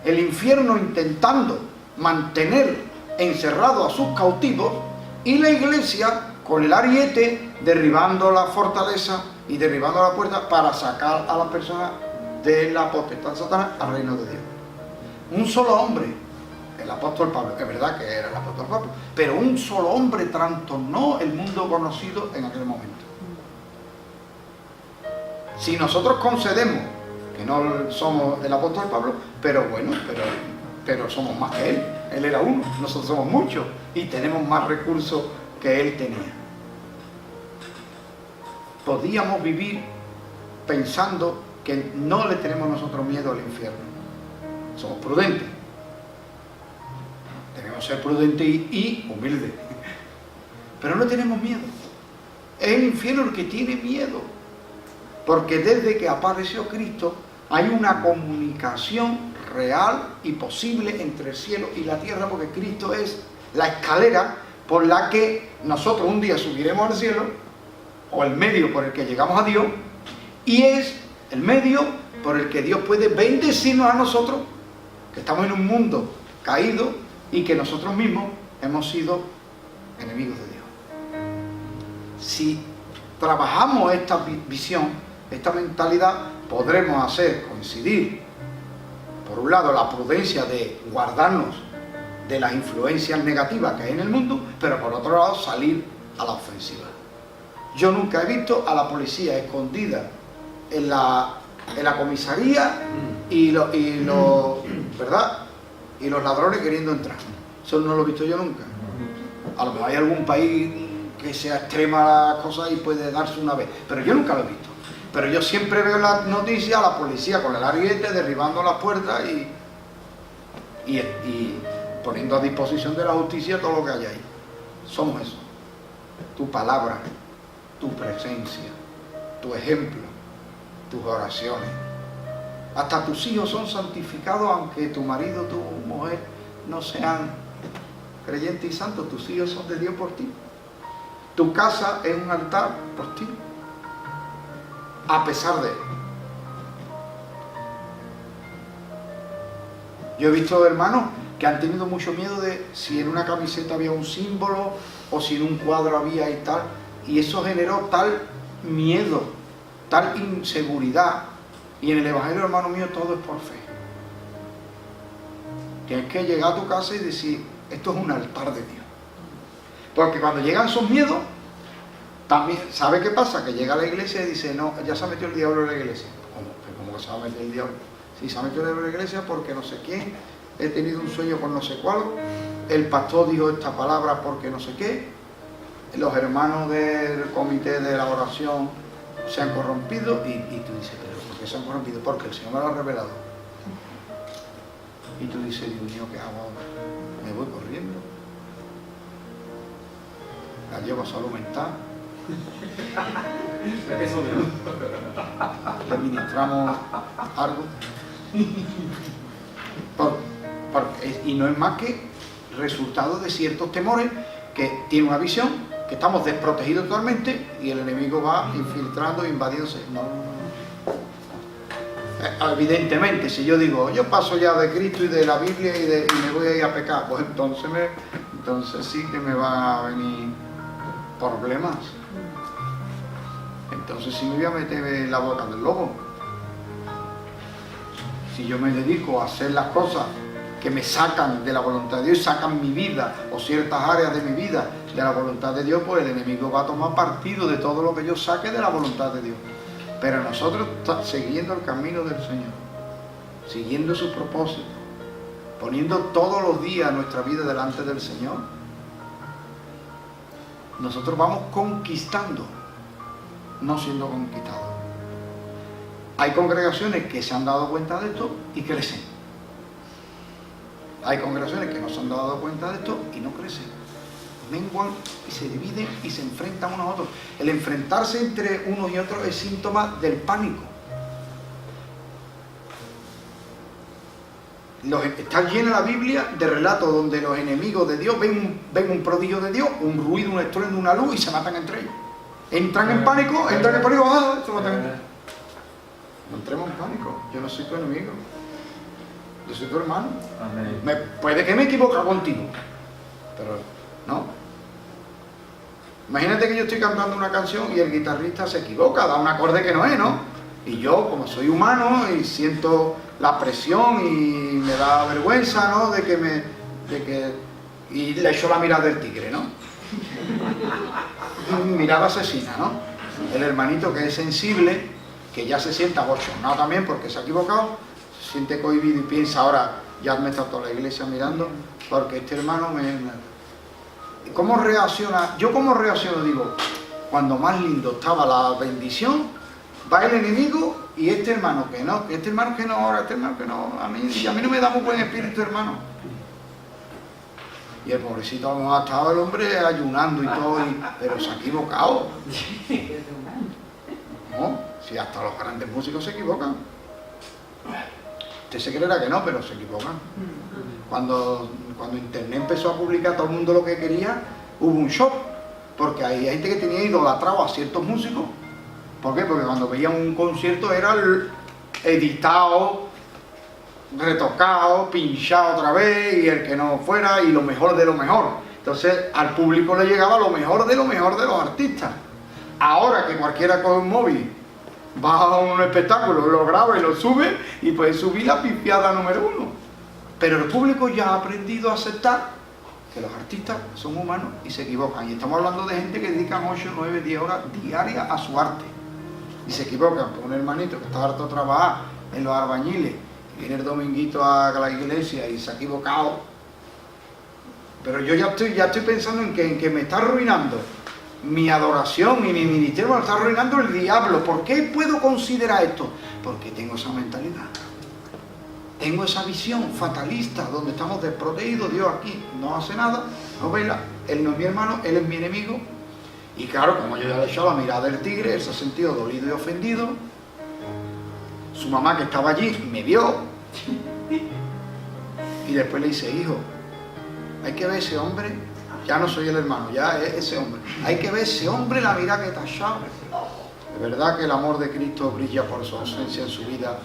el infierno intentando mantener encerrado a sus cautivos y la iglesia con el ariete derribando la fortaleza y derribando la puerta para sacar a las personas de la potestad de Satanás al reino de Dios. Un solo hombre, el apóstol Pablo, es verdad que era el apóstol Pablo, pero un solo hombre trastornó el mundo conocido en aquel momento. Si nosotros concedemos que no somos el apóstol Pablo, pero bueno, pero somos más que él era uno, nosotros somos muchos y tenemos más recursos que él tenía. Podíamos vivir pensando que no le tenemos nosotros miedo al infierno. Somos prudentes. Debemos ser prudentes y humildes. Pero no tenemos miedo. Es el infierno el que tiene miedo. Porque desde que apareció Cristo hay una comunicación real y posible entre el cielo y la tierra, porque Cristo es la escalera por la que nosotros un día subiremos al cielo, o el medio por el que llegamos a Dios, y es el medio por el que Dios puede bendecirnos a nosotros, que estamos en un mundo caído y que nosotros mismos hemos sido enemigos de Dios. Si trabajamos esta visión, esta mentalidad, podremos hacer coincidir, por un lado, la prudencia de guardarnos de las influencias negativas que hay en el mundo, pero por otro lado, salir a la ofensiva. Yo nunca he visto a la policía escondida en la comisaría y los ladrones queriendo entrar. Eso no lo he visto yo nunca. A lo mejor hay algún país que sea extrema la cosa y puede darse una vez, pero yo nunca lo he visto. Pero yo siempre veo las noticias, a la policía con el ariete derribando las puertas y poniendo a disposición de la justicia todo lo que hay ahí. Somos eso. Tu palabra tu presencia, tu ejemplo, tus oraciones. Hasta tus hijos son santificados, aunque tu marido, tu mujer no sean creyentes y santos. Tus hijos son de Dios por ti. Tu casa es un altar por ti, a pesar de él. Yo he visto hermanos que han tenido mucho miedo de si en una camiseta había un símbolo o si en un cuadro había y tal, y eso generó tal miedo, tal inseguridad. Y en el Evangelio, hermano mío, todo es por fe. Tienes que llegar a tu casa y decir, esto es un altar de Dios. Porque cuando llegan esos miedos, también, ¿sabe qué pasa? Que llega a la iglesia y dice, no, ya se ha metido el diablo en la iglesia. ¿Cómo que se va a meter el diablo? Sí, se ha metido el diablo en la iglesia porque no sé quién, he tenido un sueño con no sé cuál, el pastor dijo esta palabra porque no sé qué, los hermanos del comité de la oración se han corrompido y tú dices, pero ¿por qué se han corrompido? Porque el Señor me lo ha revelado. Y tú dices, Dios mío, ¿qué hago ahora? Me voy corriendo, la llevo a salud mental, le ministramos algo, y no es más que resultado de ciertos temores que tiene una visión, que estamos desprotegidos totalmente y el enemigo va infiltrando, invadiéndose. No. Evidentemente, si yo digo, yo paso ya de Cristo y de la Biblia y me voy a ir a pecar, pues entonces sí que me van a venir problemas. Entonces sí me voy a meter en la boca del lobo. Si yo me dedico a hacer las cosas que me sacan de la voluntad de Dios, sacan mi vida o ciertas áreas de mi vida de la voluntad de Dios, pues el enemigo va a tomar partido de todo lo que yo saque de la voluntad de Dios. Pero nosotros, siguiendo el camino del Señor, siguiendo su propósito, poniendo todos los días nuestra vida delante del Señor, nosotros vamos conquistando, no siendo conquistados. Hay congregaciones que se han dado cuenta de esto y crecen. Hay congregaciones que no se han dado cuenta de esto y no crecen. Menguan y se dividen y se enfrentan unos a otros. El enfrentarse entre unos y otros es síntoma del pánico. Está llena la Biblia de relatos donde los enemigos de Dios ven un prodigio de Dios, un ruido, un estruendo, una luz y se matan entre ellos. Entran en pánico, se matan entre ellos. No entremos en pánico, yo no soy tu enemigo, yo soy tu hermano. Puede que me equivoque contigo, pero no. Imagínate que yo estoy cantando una canción y el guitarrista se equivoca, da un acorde que no es, ¿no? Y yo, como soy humano y siento la presión y me da vergüenza, ¿no? Y le echo la mirada del tigre, ¿no? Mirada asesina, ¿no? El hermanito que es sensible, que ya se sienta abochornado también porque se ha equivocado, se siente cohibido y piensa, ahora ya me está toda la iglesia mirando porque este hermano ¿Cómo reacciona? Yo ¿cómo reacciono? Digo, cuando más lindo estaba la bendición, va el enemigo y este hermano que no, a mí no me da muy buen espíritu, hermano. Y el pobrecito ha estado el hombre ayunando y todo, pero se ha equivocado. ¿No? Si hasta los grandes músicos se equivocan. Usted se creerá que no, pero se equivocan. Cuando internet empezó a publicar todo el mundo lo que quería, hubo un shock, porque hay gente que tenía idolatrado a ciertos músicos. ¿Por qué? Porque cuando veían un concierto era editado, retocado, pinchado otra vez, y el que no fuera, y lo mejor de lo mejor. Entonces al público le llegaba lo mejor de los artistas. Ahora que cualquiera con un móvil va a un espectáculo, lo graba y lo sube, y puede subir la pifiada número 1. Pero el público ya ha aprendido a aceptar que los artistas son humanos y se equivocan. Y estamos hablando de gente que dedican 8, 9, 10 horas diarias a su arte. Y se equivocan. Por un hermanito que está harto de trabajar en los albañiles, y viene el dominguito a la iglesia y se ha equivocado. Pero yo ya estoy pensando en que me está arruinando mi adoración y mi ministerio, me lo está arruinando el diablo. ¿Por qué puedo considerar esto? Porque tengo esa mentalidad. Tengo esa visión fatalista donde estamos desprotegidos. Dios aquí no hace nada, no vela, Él no es mi hermano, Él es mi enemigo. Y claro, como yo ya le he echado la mirada del tigre, él se ha sentido dolido y ofendido. Su mamá, que estaba allí, me vio. Y después le dice, hijo, hay que ver ese hombre, ya no soy el hermano, ya es ese hombre. Hay que ver ese hombre, la mirada que te ha echado. De verdad que el amor de Cristo brilla por su ausencia en su vida.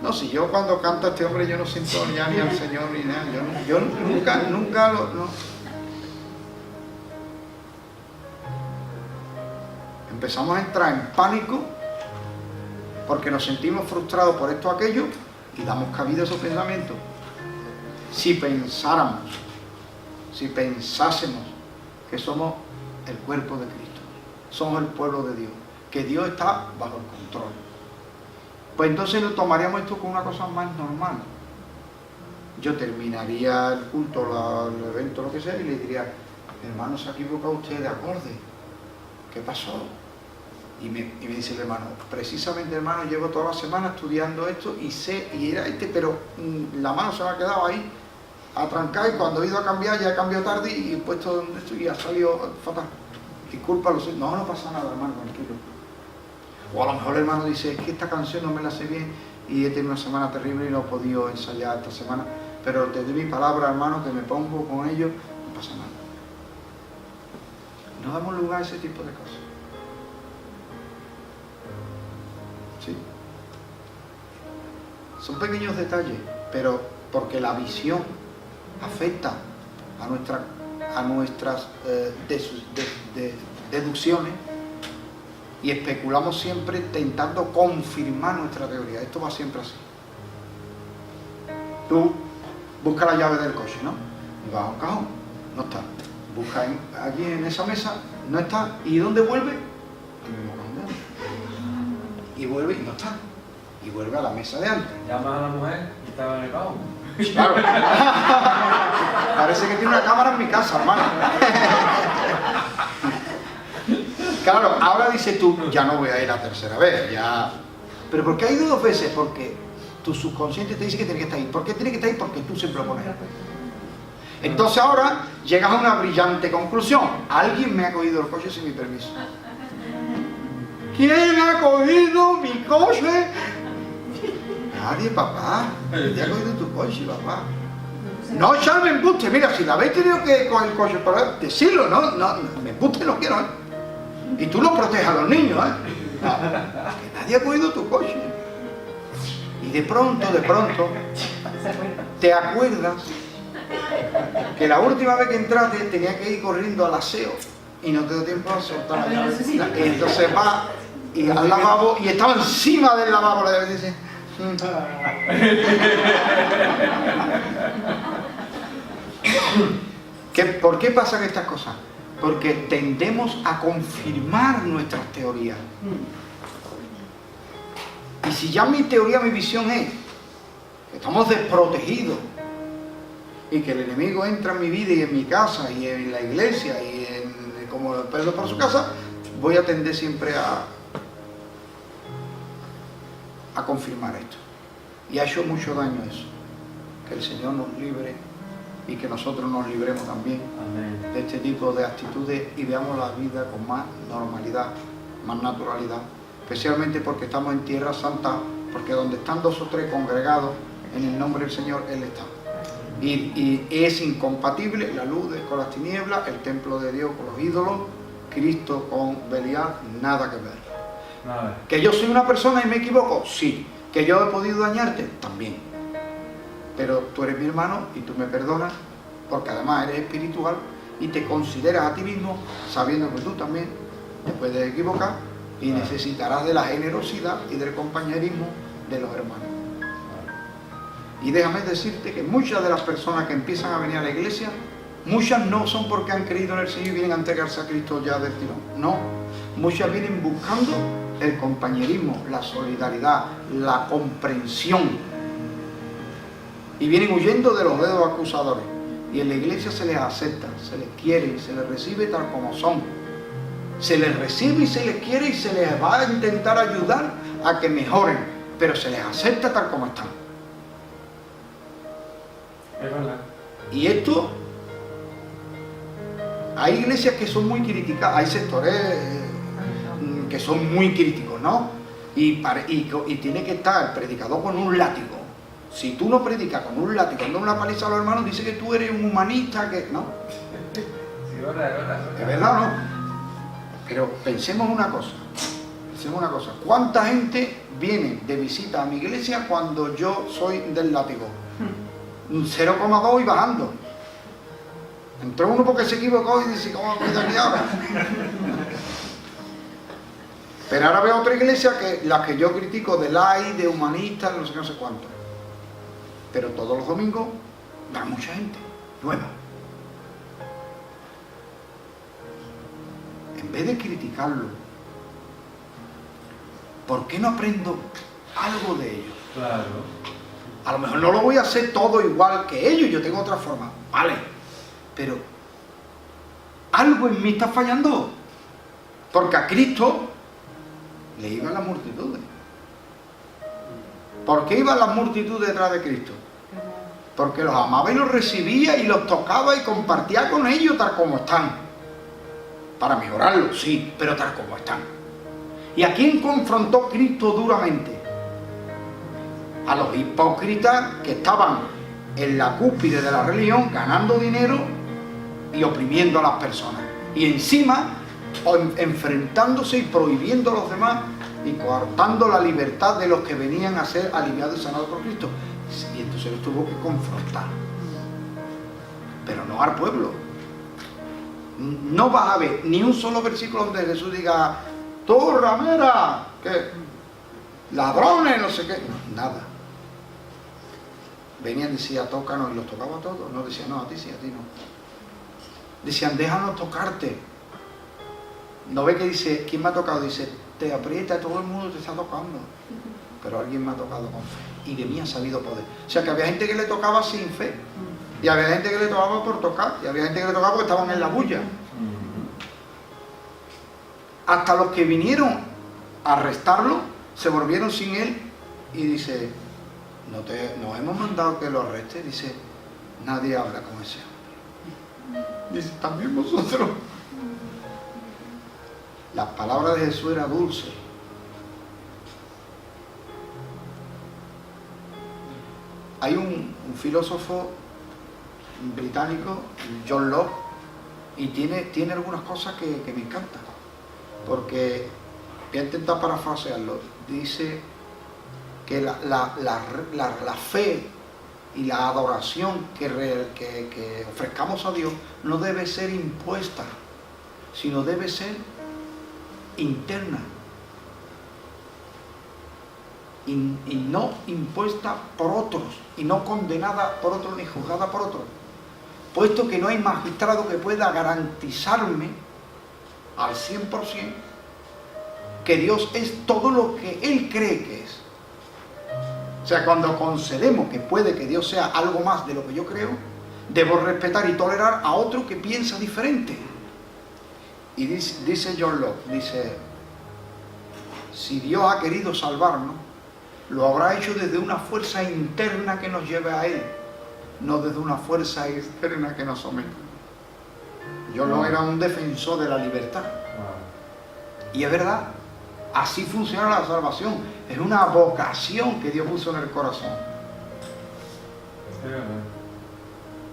No, si yo cuando canto a este hombre yo no siento ya ni al Señor ni nada. Yo nunca lo... No. Empezamos a entrar en pánico porque nos sentimos frustrados por esto o aquello y damos cabida a esos pensamientos. Si pensáramos, si pensásemos que somos el cuerpo de Cristo, somos el pueblo de Dios, que Dios está bajo el control, pues entonces lo tomaríamos esto como una cosa más normal. Yo terminaría el culto, el evento, lo que sea, y le diría, hermano, se ha equivocado usted de acorde. ¿Qué pasó? Y me dice el hermano, precisamente, hermano, llevo toda la semana estudiando esto y sé, y era este, pero la mano se me ha quedado ahí atrancada, y cuando he ido a cambiar ya he cambiado tarde y he puesto donde estoy y ha salido fatal. Disculpa, lo sé. No, no pasa nada, hermano, tranquilo. O a lo mejor el hermano dice, es que esta canción no me la sé bien y he tenido una semana terrible y no he podido ensayar esta semana, pero te doy mi palabra, hermano, que me pongo con ello, no pasa nada. No damos lugar a ese tipo de cosas. ¿Sí? Son pequeños detalles, pero porque la visión afecta a nuestras deducciones, y especulamos siempre intentando confirmar nuestra teoría. Esto va siempre así. Tú buscas la llave del coche, ¿no? Y vas a un cajón, no está. Buscas allí en esa mesa, no está. ¿Y dónde vuelve? Al mismo cajón de antes. Y vuelve y no está. Y vuelve a la mesa de antes. Llamas a la mujer y estaba en el cajón. Claro. Parece que tiene una cámara en mi casa, hermano. Claro, ahora dices tú, ya no voy a ir la tercera vez, ya. ¿Pero por qué has ido 2 veces? Porque tu subconsciente te dice que tiene que estar ahí. ¿Por qué tiene que estar ahí? Porque tú siempre lo pones. Entonces ahora llegas a una brillante conclusión. Alguien me ha cogido el coche sin mi permiso. ¿Quién ha cogido mi coche? Nadie, papá. ¿Quién ha cogido tu coche, papá? No echarme embuste. Mira, si la habéis tenido que coger el coche para decirlo, no, me embuste no quiero, ¿eh? Y tú no proteges a los niños, ¿eh? No, que nadie ha cogido tu coche. Y de pronto, te acuerdas que la última vez que entraste tenía que ir corriendo al aseo y no te dio tiempo a soltar la llave. Y entonces va y al lavabo y estaba encima del lavabo la llave y dice... ¿Por qué pasan estas cosas? Porque tendemos a confirmar nuestras teorías. Y si ya mi teoría, mi visión es que estamos desprotegidos y que el enemigo entra en mi vida y en mi casa y en la iglesia y como el perro por su casa, voy a tender siempre a confirmar esto. Y ha hecho mucho daño eso. Que el Señor nos libre y que nosotros nos libremos también de este tipo de actitudes y veamos la vida con más normalidad, más naturalidad, especialmente porque estamos en Tierra Santa, porque donde están 2 o 3 congregados en el nombre del Señor, Él está. Y es incompatible la luz con las tinieblas, el templo de Dios con los ídolos, Cristo con Belial, nada que ver. Nada. ¿Que yo soy una persona y me equivoco? Sí. ¿Que yo he podido dañarte? También. Pero tú eres mi hermano y tú me perdonas, porque además eres espiritual y te consideras a ti mismo, sabiendo que tú también te puedes equivocar y necesitarás de la generosidad y del compañerismo de los hermanos. Y déjame decirte que muchas de las personas que empiezan a venir a la iglesia, muchas no son porque han creído en el Señor y vienen a entregarse a Cristo ya del tirón. No, muchas vienen buscando el compañerismo, la solidaridad, la comprensión. Y vienen huyendo de los dedos acusadores. Y en la iglesia se les acepta, se les quiere y se les recibe tal como son. Se les recibe y se les quiere y se les va a intentar ayudar a que mejoren, pero se les acepta tal como están. Es verdad. Y esto Hay iglesias que son muy críticas, hay sectores que son muy críticos, ¿no? Y tiene que estar el predicador con un látigo. Si tú no predicas con un látigo, dando una paliza a los hermanos, dice que tú eres un humanista, que no. Sí, verdad. Es verdad, ¿no? Pero pensemos una cosa. ¿Cuánta gente viene de visita a mi iglesia cuando yo soy del látigo? 0,2 y bajando. Entró uno porque se equivocó y dice, ¿cómo voy de aquí ahora? Pero ahora veo otra iglesia, que las que yo critico de light, de humanistas, no sé cuánto. Pero todos los domingos va mucha gente nueva. En vez de criticarlo, ¿por qué no aprendo algo de ellos? Claro. A lo mejor no lo voy a hacer todo igual que ellos, yo tengo otra forma, vale, pero algo en mí está fallando, porque a Cristo le iban las multitudes. ¿Por qué iban las multitudes detrás de Cristo? Porque los amaba y los recibía y los tocaba y compartía con ellos tal como están. Para mejorarlos, sí, pero tal como están. ¿Y a quién confrontó Cristo duramente? A los hipócritas que estaban en la cúspide de la religión, ganando dinero y oprimiendo a las personas. Y encima, enfrentándose y prohibiendo a los demás y coartando la libertad de los que venían a ser aliviados y sanados por Cristo. Y entonces los tuvo que confrontar. Pero no al pueblo. No vas a ver ni un solo versículo donde Jesús diga, tú ramera, que ladrones, no sé qué. No, nada. Venían y decían, tócanos, y los tocaba a todos. No decían, no, a ti sí, a ti no. Decían, déjanos tocarte. ¿No ve que dice, quién me ha tocado? Dice, te aprieta, todo el mundo te está tocando. Pero alguien me ha tocado con fe. Y de mí ha sabido poder. O sea que había gente que le tocaba sin fe. Y había gente que le tocaba por tocar. Y había gente que le tocaba porque estaban en la bulla. Hasta los que vinieron a arrestarlo, se volvieron sin él. Y dice, nos hemos mandado que lo arreste. Dice, nadie habla con ese hombre. Dice, también vosotros. La palabra de Jesús era dulce. Hay un filósofo británico, John Locke, y tiene algunas cosas que me encantan, porque voy a intentar parafrasearlo. Dice que la fe y la adoración que ofrezcamos a Dios no debe ser impuesta, sino debe ser interna y no impuesta por otros, y no condenada por otros ni juzgada por otros, puesto que no hay magistrado que pueda garantizarme al 100% que Dios es todo lo que Él cree que es. O sea, cuando concedemos que puede que Dios sea algo más de lo que yo creo, debo respetar y tolerar a otro que piensa diferente. Y dice John Locke, dice, si Dios ha querido salvarnos, lo habrá hecho desde una fuerza interna que nos lleve a Él, no desde una fuerza externa que nos someta. John Locke era un defensor de la libertad. Y es verdad, así funciona la salvación. Es una vocación que Dios puso en el corazón.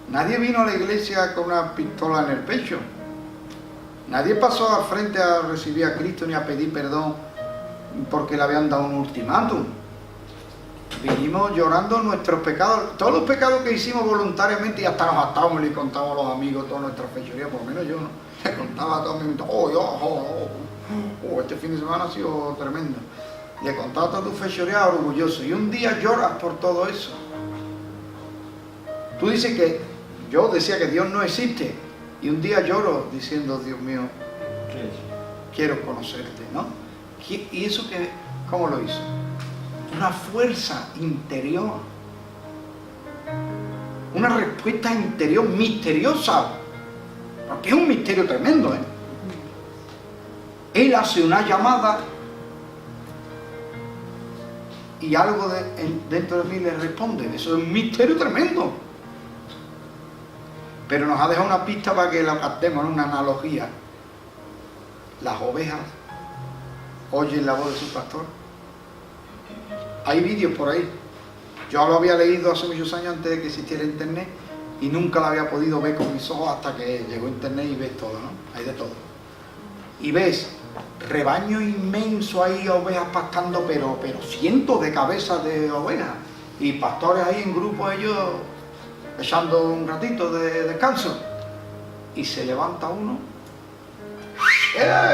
Nadie vino a la iglesia con una pistola en el pecho. Nadie pasó al frente a recibir a Cristo ni a pedir perdón porque le habían dado un ultimátum. Vinimos llorando nuestros pecados, todos los pecados que hicimos voluntariamente, y hasta nos atamos y le contamos a los amigos todas nuestras fechorías, por lo menos yo, ¿no? Le contaba a todos mis amigos, este fin de semana ha sido tremendo. Le contaba todas tus fechorías orgulloso, y un día lloras por todo eso. Tú dices que yo decía que Dios no existe, y un día lloro diciendo, Dios mío, quiero conocerte, ¿no? ¿Y eso cómo lo hizo? Una fuerza interior, una respuesta interior misteriosa, porque es un misterio tremendo, ¿eh? Él hace una llamada y algo dentro de mí le responde. Eso es un misterio tremendo. Pero nos ha dejado una pista para que la captemos, una analogía. Las ovejas oyen la voz de su pastor. Hay vídeos por ahí. Yo lo había leído hace muchos años antes de que existiera internet y nunca lo había podido ver con mis ojos hasta que llegó internet y ves todo, ¿no? Hay de todo. Y ves rebaño inmenso ahí, ovejas pastando, pero cientos de cabezas de ovejas. Y pastores ahí en grupo, ellos echando un ratito de descanso. Y se levanta uno,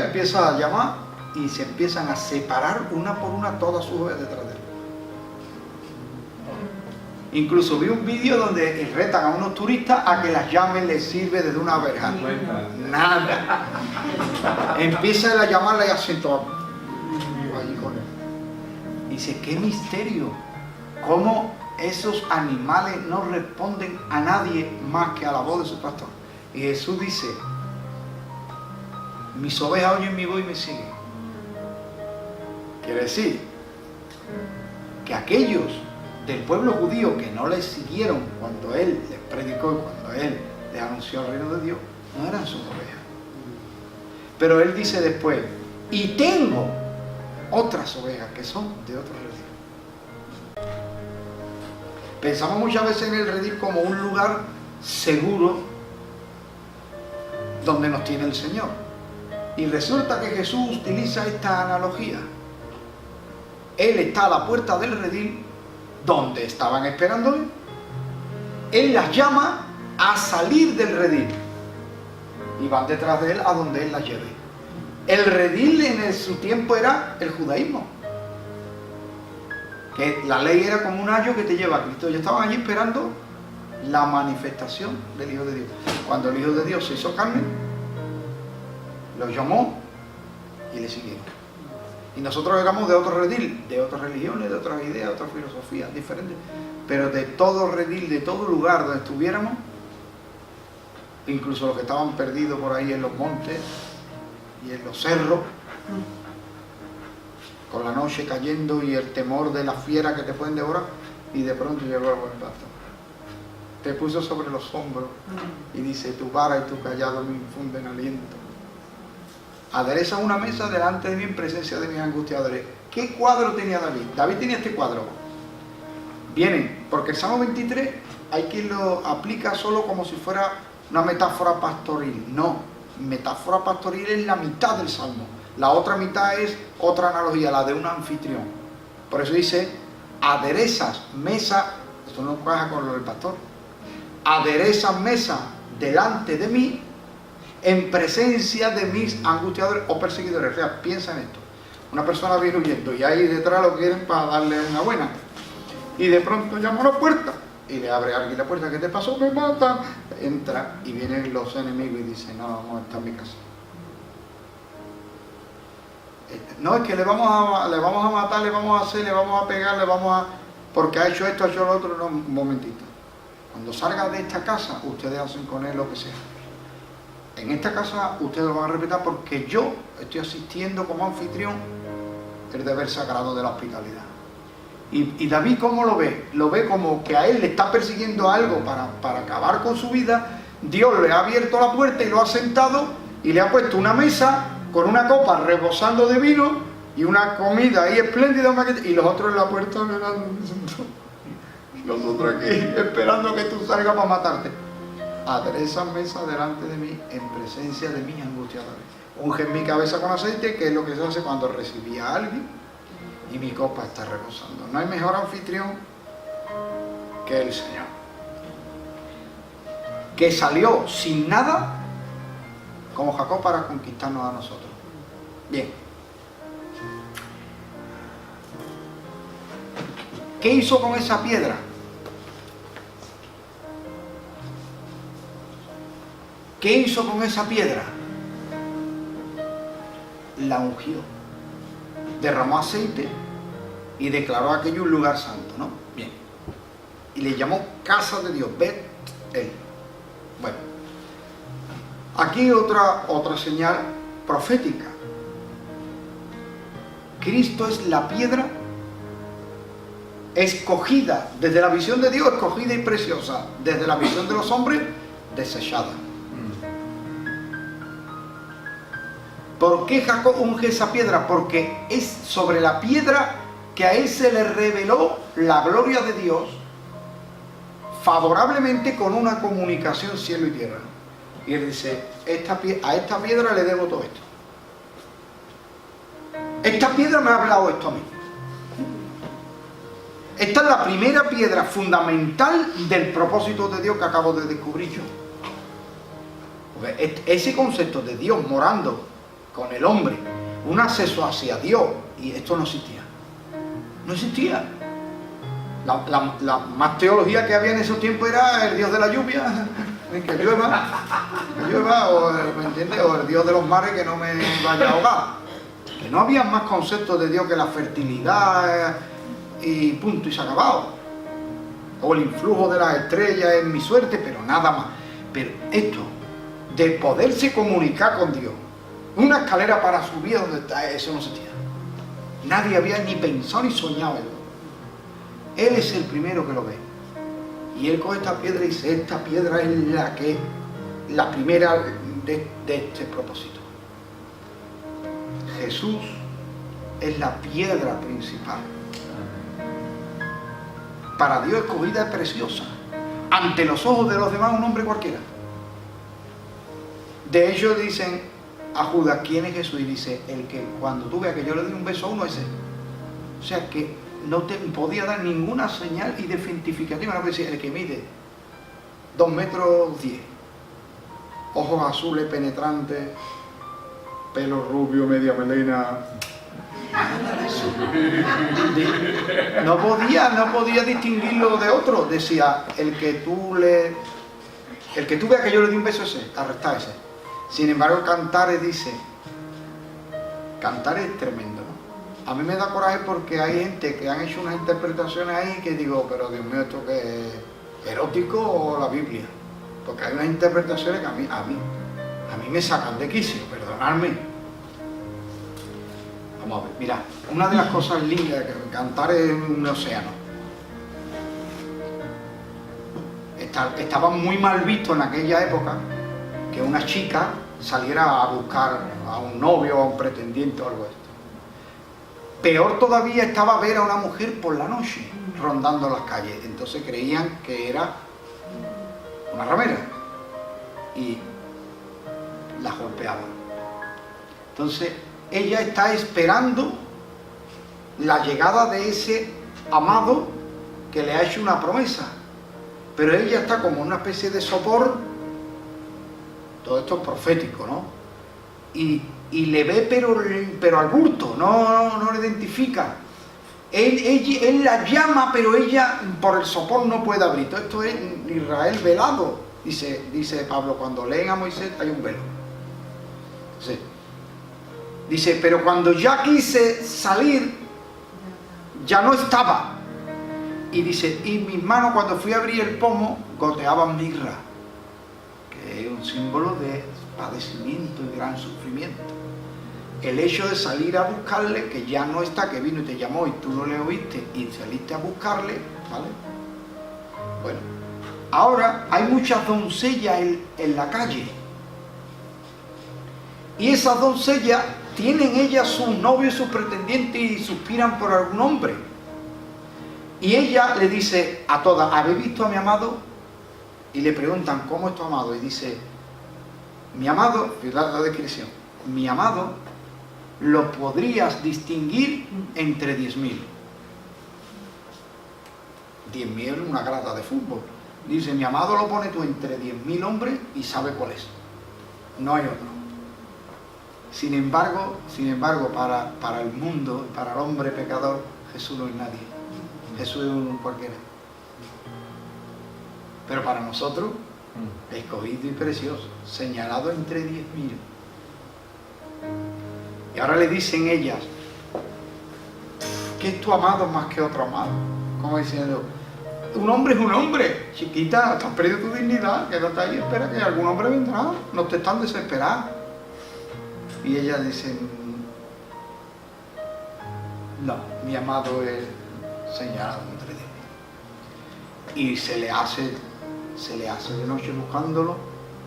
empieza a llamar y se empiezan a separar una por una todas sus ovejas detrás de él. Incluso vi un vídeo donde retan a unos turistas a que las llamen, les sirve desde una verja. Nada. Empieza a llamarla y hacen todo allí con él. Y dice, qué misterio. Cómo esos animales no responden a nadie más que a la voz de su pastor. Y Jesús dice, mis ovejas oyen mi voz y me siguen. Quiere decir que aquellos del pueblo judío que no les siguieron cuando Él les predicó y cuando Él les anunció el reino de Dios, no eran sus ovejas. Pero Él dice después, y tengo otras ovejas que son de otro redil. Pensamos muchas veces en el redil como un lugar seguro donde nos tiene el Señor. Y resulta que Jesús utiliza esta analogía. Él está a la puerta del redil donde estaban esperándole. Él las llama a salir del redil y van detrás de él a donde él las lleve. El redil en su tiempo era el judaísmo, que la ley era como un ayo que te lleva a Cristo. Ellos estaban allí esperando la manifestación del Hijo de Dios. Cuando el Hijo de Dios se hizo carne, los llamó y le siguieron. Y nosotros llegamos de otro redil, de otras religiones, de otras ideas, de otras filosofías diferentes, pero de todo redil, de todo lugar donde estuviéramos, incluso los que estaban perdidos por ahí en los montes y en los cerros, con la noche cayendo y el temor de las fieras que te pueden devorar, y de pronto llegó el buen pastor. Te puso sobre los hombros y dice, tu vara y tu callado me infunden aliento. Adereza una mesa delante de mí en presencia de mis angustiadores. ¿Qué cuadro tenía David? David tenía este cuadro. Viene, porque el Salmo 23 hay quien lo aplica solo como si fuera una metáfora pastoril. No, metáfora pastoril es la mitad del Salmo. La otra mitad es otra analogía, la de un anfitrión. Por eso dice, aderezas mesa, esto no encaja con lo del pastor, aderezas mesa delante de mí en presencia de mis angustiadores o perseguidores. O sea, piensa en esto. Una persona viene huyendo y ahí detrás lo quieren para darle una buena. Y de pronto llama a la puerta y le abre a alguien la puerta. ¿Qué te pasó? Me matan. Entra y vienen los enemigos y dicen, no, está en mi casa. No, es que le vamos a matar, le vamos a hacer, le vamos a pegar, le vamos a... porque ha hecho esto, ha hecho lo otro. No, un momentito. Cuando salga de esta casa, ustedes hacen con él lo que sea. En esta casa ustedes lo van a respetar porque yo estoy asistiendo como anfitrión el deber sagrado de la hospitalidad. Y David, ¿cómo lo ve? Lo ve como que a él le está persiguiendo algo para acabar con su vida. Dios le ha abierto la puerta y lo ha sentado y le ha puesto una mesa con una copa rebosando de vino y una comida ahí espléndida, y los otros en la puerta mirando, nosotros aquí esperando que tú salgas para matarte. Adereza mesa delante de mí en presencia de mis angustiadores. Unge mi cabeza con aceite, que es lo que se hace cuando recibí a alguien y mi copa está rebosando. No hay mejor anfitrión que el Señor, que salió sin nada como Jacob para conquistarnos a nosotros. Bien, ¿qué hizo con esa piedra? ¿Qué hizo con esa piedra? La ungió, derramó aceite y declaró aquello un lugar santo, ¿no? Bien. Y le llamó casa de Dios, Bet-El. Bueno, aquí otra señal profética. Cristo es la piedra escogida, desde la visión de Dios, escogida y preciosa, desde la visión de los hombres, desechada. ¿Por qué Jacob unge esa piedra? Porque es sobre la piedra que a él se le reveló la gloria de Dios favorablemente, con una comunicación cielo y tierra. Y él dice, a esta piedra le debo todo esto. Esta piedra me ha hablado esto a mí. Esta es la primera piedra fundamental del propósito de Dios que acabo de descubrir yo. Porque ese concepto de Dios morando con el hombre, un acceso hacia Dios, y esto no existía. No existía. La más teología que había en esos tiempos era el Dios de la lluvia, que llueva, o, ¿me entiendes? O el Dios de los mares, que no me vaya a ahogar. Que no había más conceptos de Dios que la fertilidad y punto, y se ha acabado. O el influjo de las estrellas en mi suerte, pero nada más. Pero esto, de poderse comunicar con Dios, una escalera para subir donde está, eso no existía. Nadie había ni pensado ni soñado en Él es el primero que lo ve. Y él coge esta piedra y dice, esta piedra es la primera de este propósito. Jesús es la piedra principal. Para Dios escogida es preciosa. Ante los ojos de los demás un hombre cualquiera. De hecho dicen a Judas, ¿quién es Jesús? Y dice, el que cuando tú veas que yo le doy un beso a uno, ese. O sea que no te podía dar ninguna señal identificativa, no puede decir, el que mide 2 metros 10, ojos azules penetrantes, pelo rubio, media melena. No podía distinguirlo de otro. Decía, el que tú veas que yo le di un beso a ese, arresta a ese. Sin embargo, Cantares dice, Cantares es tremendo, ¿no? A mí me da coraje porque hay gente que han hecho unas interpretaciones ahí que digo, pero Dios mío, ¿esto qué es? ¿Erótico o la Biblia? Porque hay unas interpretaciones que a mí me sacan de quicio, perdonadme. Vamos a ver, mirad, una de las cosas lindas que cantar es un océano. Estaba muy mal visto en aquella época que una chica saliera a buscar a un novio o a un pretendiente o algo de esto. Peor todavía estaba ver a una mujer por la noche rondando las calles. Entonces creían que era una ramera y la golpeaban. Entonces ella está esperando la llegada de ese amado que le ha hecho una promesa, pero ella está como una especie de sopor. Todo esto es profético, ¿no? Y le ve pero al bulto, no le identifica. Él la llama, pero ella por el sopor no puede abrir. Todo esto es Israel velado, dice Pablo. Cuando leen a Moisés hay un velo. Sí. Dice, pero cuando ya quise salir, ya no estaba. Y dice, y mis manos cuando fui a abrir el pomo, goteaban mirra, que es un símbolo de padecimiento y gran sufrimiento. El hecho de salir a buscarle, que ya no está, que vino y te llamó y tú no le oíste y saliste a buscarle, ¿vale? Bueno, ahora hay muchas doncellas en la calle. Y esas doncellas tienen ellas sus novios, sus pretendientes y suspiran por algún hombre. Y ella le dice a todas, ¿habéis visto a mi amado? Y le preguntan, ¿cómo es tu amado? Y dice, mi amado, fíjate la descripción, mi amado lo podrías distinguir entre 10.000. 10.000 es una grada de fútbol. Dice, mi amado lo pone tú entre 10.000 hombres y sabe cuál es. No hay otro. Sin embargo, para el mundo, para el hombre pecador, Jesús no es nadie. Jesús es un cualquiera. Pero para nosotros, escogido y precioso, señalado entre 10.000. Y ahora le dicen ellas, ¿qué es tu amado más que otro amado? Como diciendo, un hombre es un hombre, chiquita, te has perdido tu dignidad, quédate ahí, espera que algún hombre vendrá, no te están desesperadas. Y ellas dicen, no, mi amado es señalado entre 10.000. Y se le hace se le hace de noche buscándolo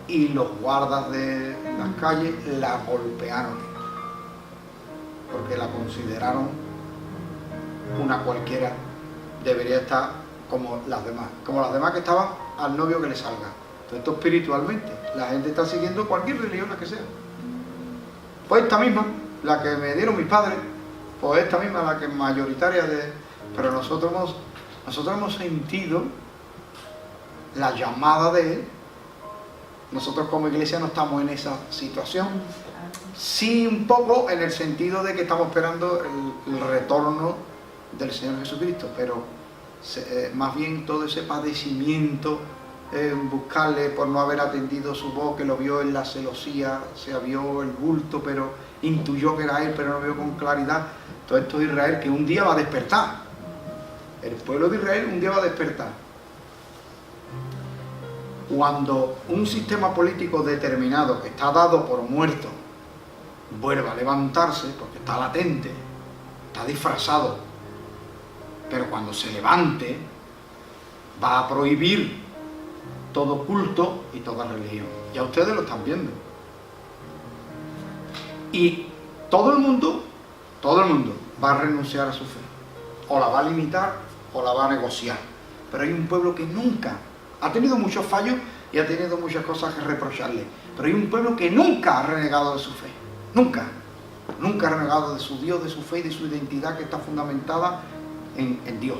y los guardas de las calles la golpearon porque la consideraron una cualquiera, debería estar como las demás que estaban al novio que le salga. Todo esto espiritualmente, la gente está siguiendo cualquier religión, la que sea. Pues esta misma, la que me dieron mis padres, pues esta misma, la que es mayoritaria de... Pero nosotros hemos sentido la llamada de Él. Nosotros como iglesia no estamos en esa situación. Sí, un poco en el sentido de que estamos esperando el retorno del Señor Jesucristo, pero más bien todo ese padecimiento, buscarle por no haber atendido su voz, que lo vio en la celosía, se vio el bulto, pero intuyó que era Él, pero no vio con claridad. Todo esto de Israel que un día va a despertar. El pueblo de Israel un día va a despertar. Cuando un sistema político determinado que está dado por muerto vuelva a levantarse, porque está latente, está disfrazado, pero cuando se levante va a prohibir todo culto y toda religión. Ya ustedes lo están viendo. Y todo el mundo va a renunciar a su fe. O la va a limitar o la va a negociar. Pero hay un pueblo que nunca ha tenido muchos fallos y ha tenido muchas cosas que reprocharle. Pero hay un pueblo que nunca ha renegado de su fe. Nunca ha renegado de su Dios, de su fe y de su identidad que está fundamentada en Dios.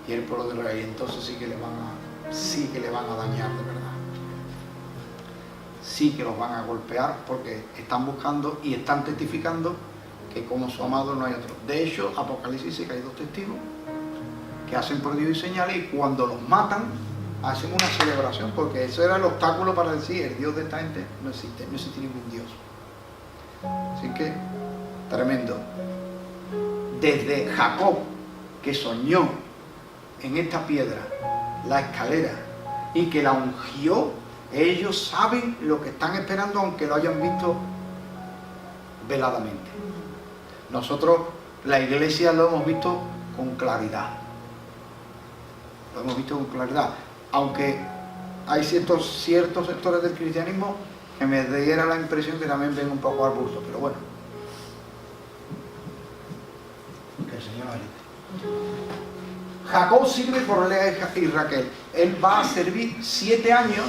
Y el pueblo de Israel. Entonces sí que le van a dañar de verdad. Sí que los van a golpear porque están buscando y están testificando que como su amado no hay otro. De hecho, Apocalipsis dice que hay 2 testigos que hacen prodigios y señales, y cuando los matan hacen una celebración, porque eso era el obstáculo para decir el Dios de esta gente no existe ningún Dios. Así que tremendo. Desde Jacob, que soñó en esta piedra la escalera y que la ungió, ellos saben lo que están esperando, aunque lo hayan visto veladamente. Nosotros, la iglesia, lo hemos visto con claridad. Lo hemos visto con claridad. Aunque hay ciertos sectores del cristianismo que me diera la impresión que también ven un poco al bulto, pero bueno. Que el Señor nos ayude. Jacob sirve por Lea y Raquel. Él va a servir 7 años.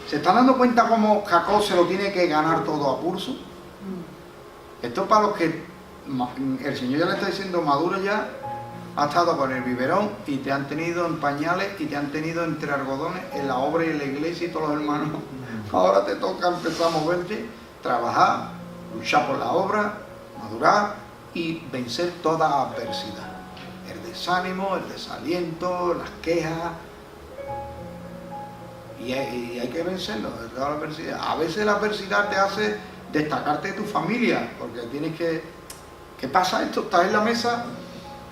¿Se están dando cuenta cómo Jacob se lo tiene que ganar todo a pulso? Esto es para los que el Señor ya le está diciendo, maduro ya, ha estado con el biberón y te han tenido en pañales y te han tenido entre algodones en la obra y en la iglesia y todos los hermanos. Ahora te toca empezar a moverte, trabajar, luchar por la obra, madurar y vencer toda adversidad. El desánimo, el desaliento, las quejas. Y hay que vencerlo, toda la adversidad. A veces la adversidad te hace destacarte de tu familia, porque tienes que... ¿Qué pasa esto? Estás en la mesa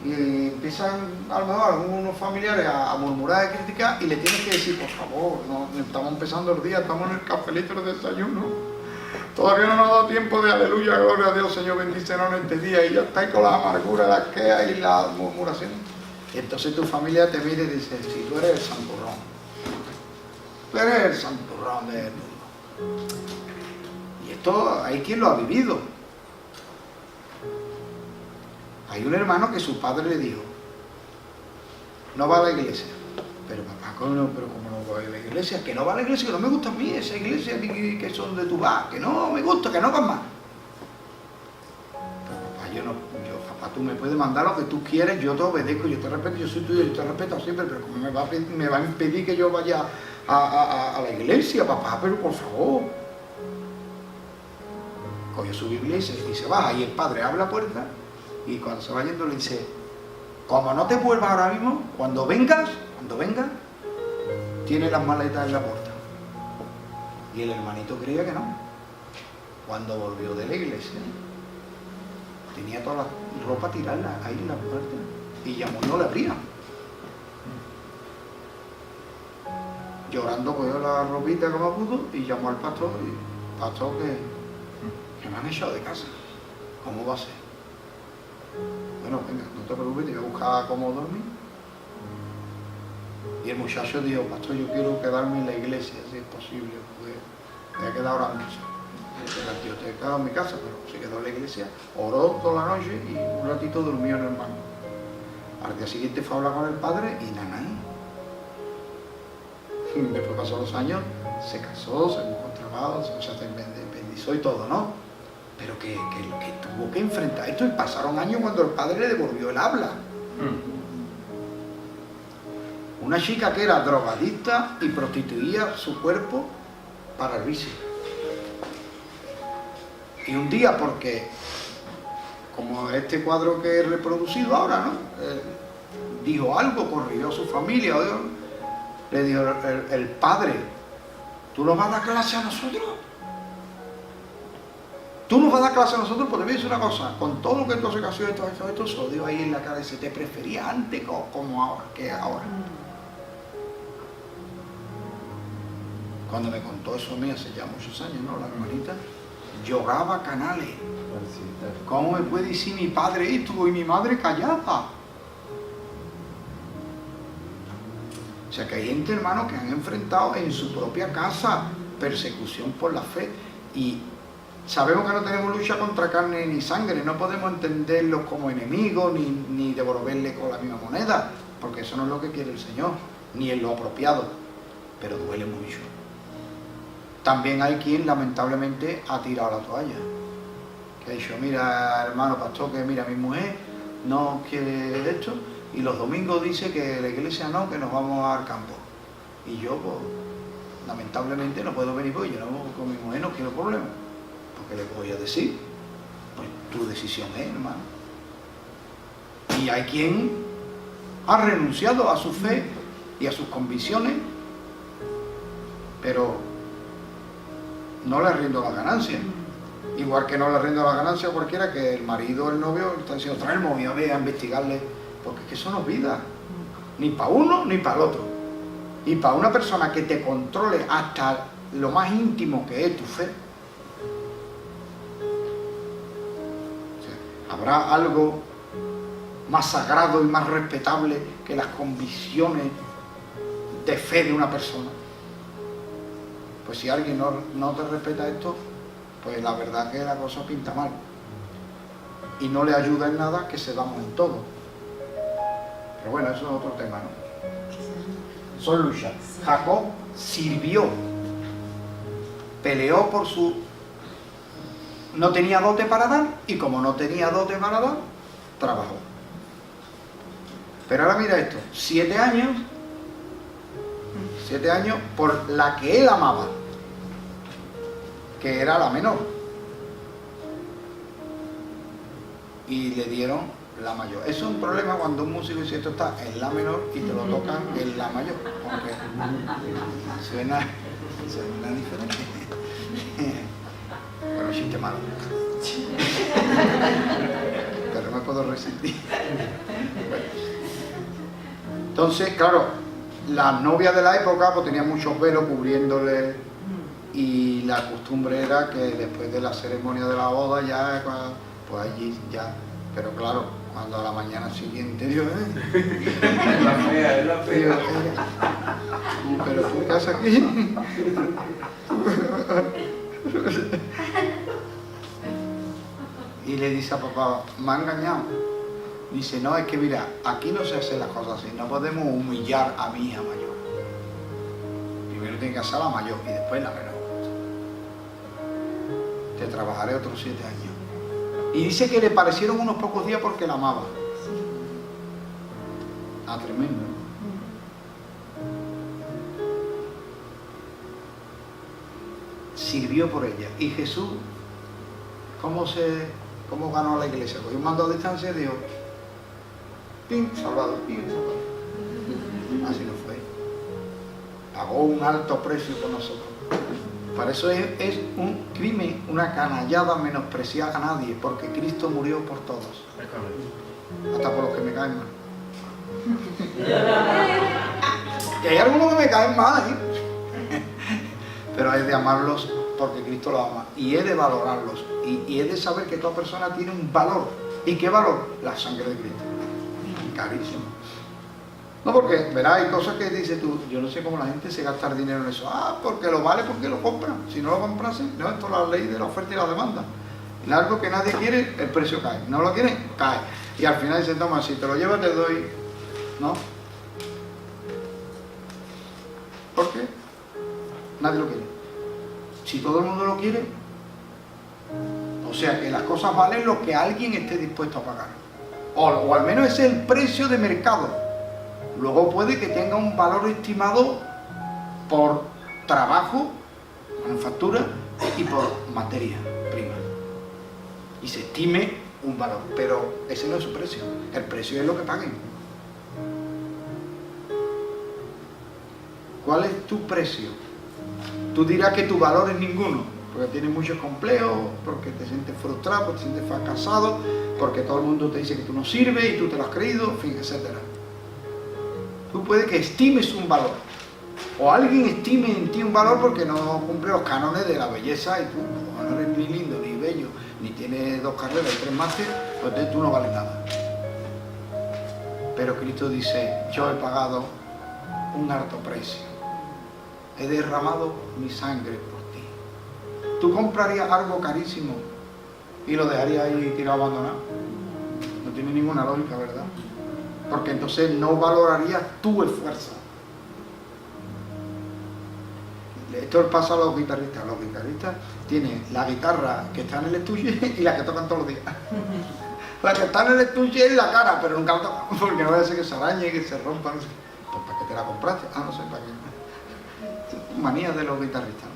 y empiezan a lo mejor algunos familiares a murmurar y criticar, y le tienes que decir, por favor, no estamos empezando el día, estamos en el cafelito de desayuno, todavía no nos ha dado tiempo de aleluya, gloria a Dios, Señor, bendícenos en este día, y ya estáis con la amargura, las quejas y la murmuración. Y entonces tu familia te mira y dice, si tú eres el santurrón, tú eres el santurrón del mundo. Y esto hay quien lo ha vivido. Hay un hermano que su padre le dijo, no va a la iglesia. Pero papá, pero ¿cómo no va a la iglesia? Que no va a la iglesia, que no me gusta a mí esa iglesia que son donde tú vas, que no me gusta, que no vas más. Pero papá, papá, tú me puedes mandar lo que tú quieres, yo te obedezco, yo te respeto, yo soy tuyo, yo te respeto siempre, pero ¿cómo me va a impedir que yo vaya a la iglesia, papá? Pero por favor. Coge su Biblia y se baja, y el padre abre la puerta. Y cuando se va yendo le dice, como no te vuelvas ahora mismo, cuando vengas, tiene las maletas en la puerta. Y el hermanito creía que no. Cuando volvió de la iglesia, tenía toda la ropa tirada ahí en la puerta. Y llamó y no le abrían. Llorando cogió la ropita como pudo y llamó al pastor. Y pastor, que me han echado de casa. ¿Cómo va a ser? Bueno, venga, no te preocupes, te voy a buscar cómo dormir. Y el muchacho dijo, pastor, yo quiero quedarme en la iglesia, si es posible, porque me voy a quedar ahora mucho. Yo te he quedado en mi casa, pero se quedó en la iglesia, oró toda la noche y un ratito durmió en el banco. Al día siguiente fue a hablar con el padre y nada. Después pasó los años, se casó, se buscó trabajo, se independizó y todo, ¿no? Pero que tuvo que enfrentar esto y pasaron años cuando el padre le devolvió el habla. Una chica que era drogadicta y prostituía su cuerpo para el vicio. Y un día, porque como este cuadro que he reproducido ahora, ¿no? Dijo algo, corrigió a su familia, le dijo el padre, ¿tú nos vas a dar clase a nosotros? Tú nos vas a dar clase a nosotros, porque te voy a decir una cosa, con todo lo que tú has ocasión de todos estos odios ahí en la cara, se te prefería antes como ahora, que ahora. Cuando me contó eso a mí hace ya muchos años, ¿no? La hermanita lloraba canales. ¿Cómo me puede decir mi padre esto y mi madre callada? O sea que hay gente, hermano, que han enfrentado en su propia casa persecución por la fe. Y sabemos que no tenemos lucha contra carne ni sangre, no podemos entenderlos como enemigos ni devolverle con la misma moneda, porque eso no es lo que quiere el Señor, ni es lo apropiado, pero duele mucho. También hay quien lamentablemente ha tirado la toalla, que ha dicho, mira hermano pastor, que mira mi mujer no quiere esto y los domingos dice que la iglesia no, que nos vamos al campo. Y yo pues lamentablemente no puedo venir porque yo no, con mi mujer no quiero problemas. ¿Qué le voy a decir? Pues tu decisión es, hermano. Y hay quien ha renunciado a su fe y a sus convicciones, pero no le rindo la ganancia. Igual que no le rindo la ganancia a cualquiera que el marido o el novio está diciendo, traemos y a investigarle, porque es que eso no es vida, ni para uno ni para el otro. Y para una persona que te controle hasta lo más íntimo que es tu fe, ¿habrá algo más sagrado y más respetable que las convicciones de fe de una persona? Pues si alguien no te respeta esto, pues la verdad que la cosa pinta mal. Y no le ayuda en nada que se damos en todo. Pero bueno, eso es otro tema, ¿no? Son luchas. Jacob sirvió, peleó por su... No tenía dote para dar, y como no tenía dote para dar, trabajó. Pero ahora mira esto, 7 años por la que él amaba, que era la menor. Y le dieron la mayor. Eso es un problema cuando un músico dice esto está en la menor y te lo tocan en la mayor. Porque suena diferente. Bueno, chiste malo. Pero no me puedo resistir. Bueno. Entonces, claro, las novias de la época pues tenían muchos velos cubriéndole, y la costumbre era que después de la ceremonia de la boda ya, pues allí ya, pero claro, cuando a la mañana siguiente Dios, es la fea. Pero tú qué haces aquí. Y le dice a papá, me ha engañado. Dice, no, es que mira, aquí no se hacen las cosas así, no podemos humillar a mi hija mayor. Primero tiene que hacer la mayor y después la menor. Te trabajaré otros 7 años. Y dice que le parecieron unos pocos días porque la amaba. Ah, tremendo, ¿no? Sirvió por ella. Y Jesús, ¿cómo ganó la iglesia? Cogió un mando a distancia y dijo, ¡pim! Salvador, ¡pim! Salvador. Así no fue. Pagó un alto precio por nosotros. Para eso es un crimen, una canallada menospreciar a nadie, porque Cristo murió por todos. Hasta por los que me caen mal. Que hay algunos que me caen mal, ¿eh? Pero hay de amarlos porque Cristo los ama. Y he de valorarlos. Y he de saber que toda persona tiene un valor. ¿Y qué valor? La sangre de Cristo. Carísimo. No, porque, verás, hay cosas que dices tú, yo no sé cómo la gente se gasta el dinero en eso. Ah, porque lo vale, porque lo compran. Si no lo comprasen, no, esto es la ley de la oferta y la demanda. En algo que nadie quiere, el precio cae. No lo quieren, cae. Y al final dicen, toma, si te lo llevas te doy, ¿no? ¿Por qué? Nadie lo quiere. Si todo el mundo lo quiere, o sea que las cosas valen lo que alguien esté dispuesto a pagar. O al menos ese es el precio de mercado. Luego puede que tenga un valor estimado por trabajo, manufactura y por materia prima. Y se estime un valor, pero ese no es su precio. El precio es lo que paguen. ¿Cuál es tu precio? Tú dirás que tu valor es ninguno, porque tienes muchos complejos, porque te sientes frustrado, porque te sientes fracasado, porque todo el mundo te dice que tú no sirves y tú te lo has creído, en fin, etcétera. Tú puedes que estimes un valor, o alguien estime en ti un valor porque no cumple los cánones de la belleza y tú no eres ni lindo, ni bello, ni tienes 2 carreras y 3 másteres, pues entonces tú no vales nada. Pero Cristo dice, yo he pagado un alto precio, he derramado mi sangre por ti. ¿Tú comprarías algo carísimo y lo dejarías ahí tirado abandonado? No tiene ninguna lógica, ¿verdad? Porque entonces no valorarías tu esfuerzo. Esto pasa a los guitarristas. Los guitarristas tienen la guitarra que está en el estuche y la que tocan todos los días. La que está en el estuche es la cara, pero nunca la tocan, porque no vaya a ser que se arañe, que se rompa, no sé. Pues ¿para qué te la compraste? Ah, no sé, ¿para qué? Manía de los guitarristas.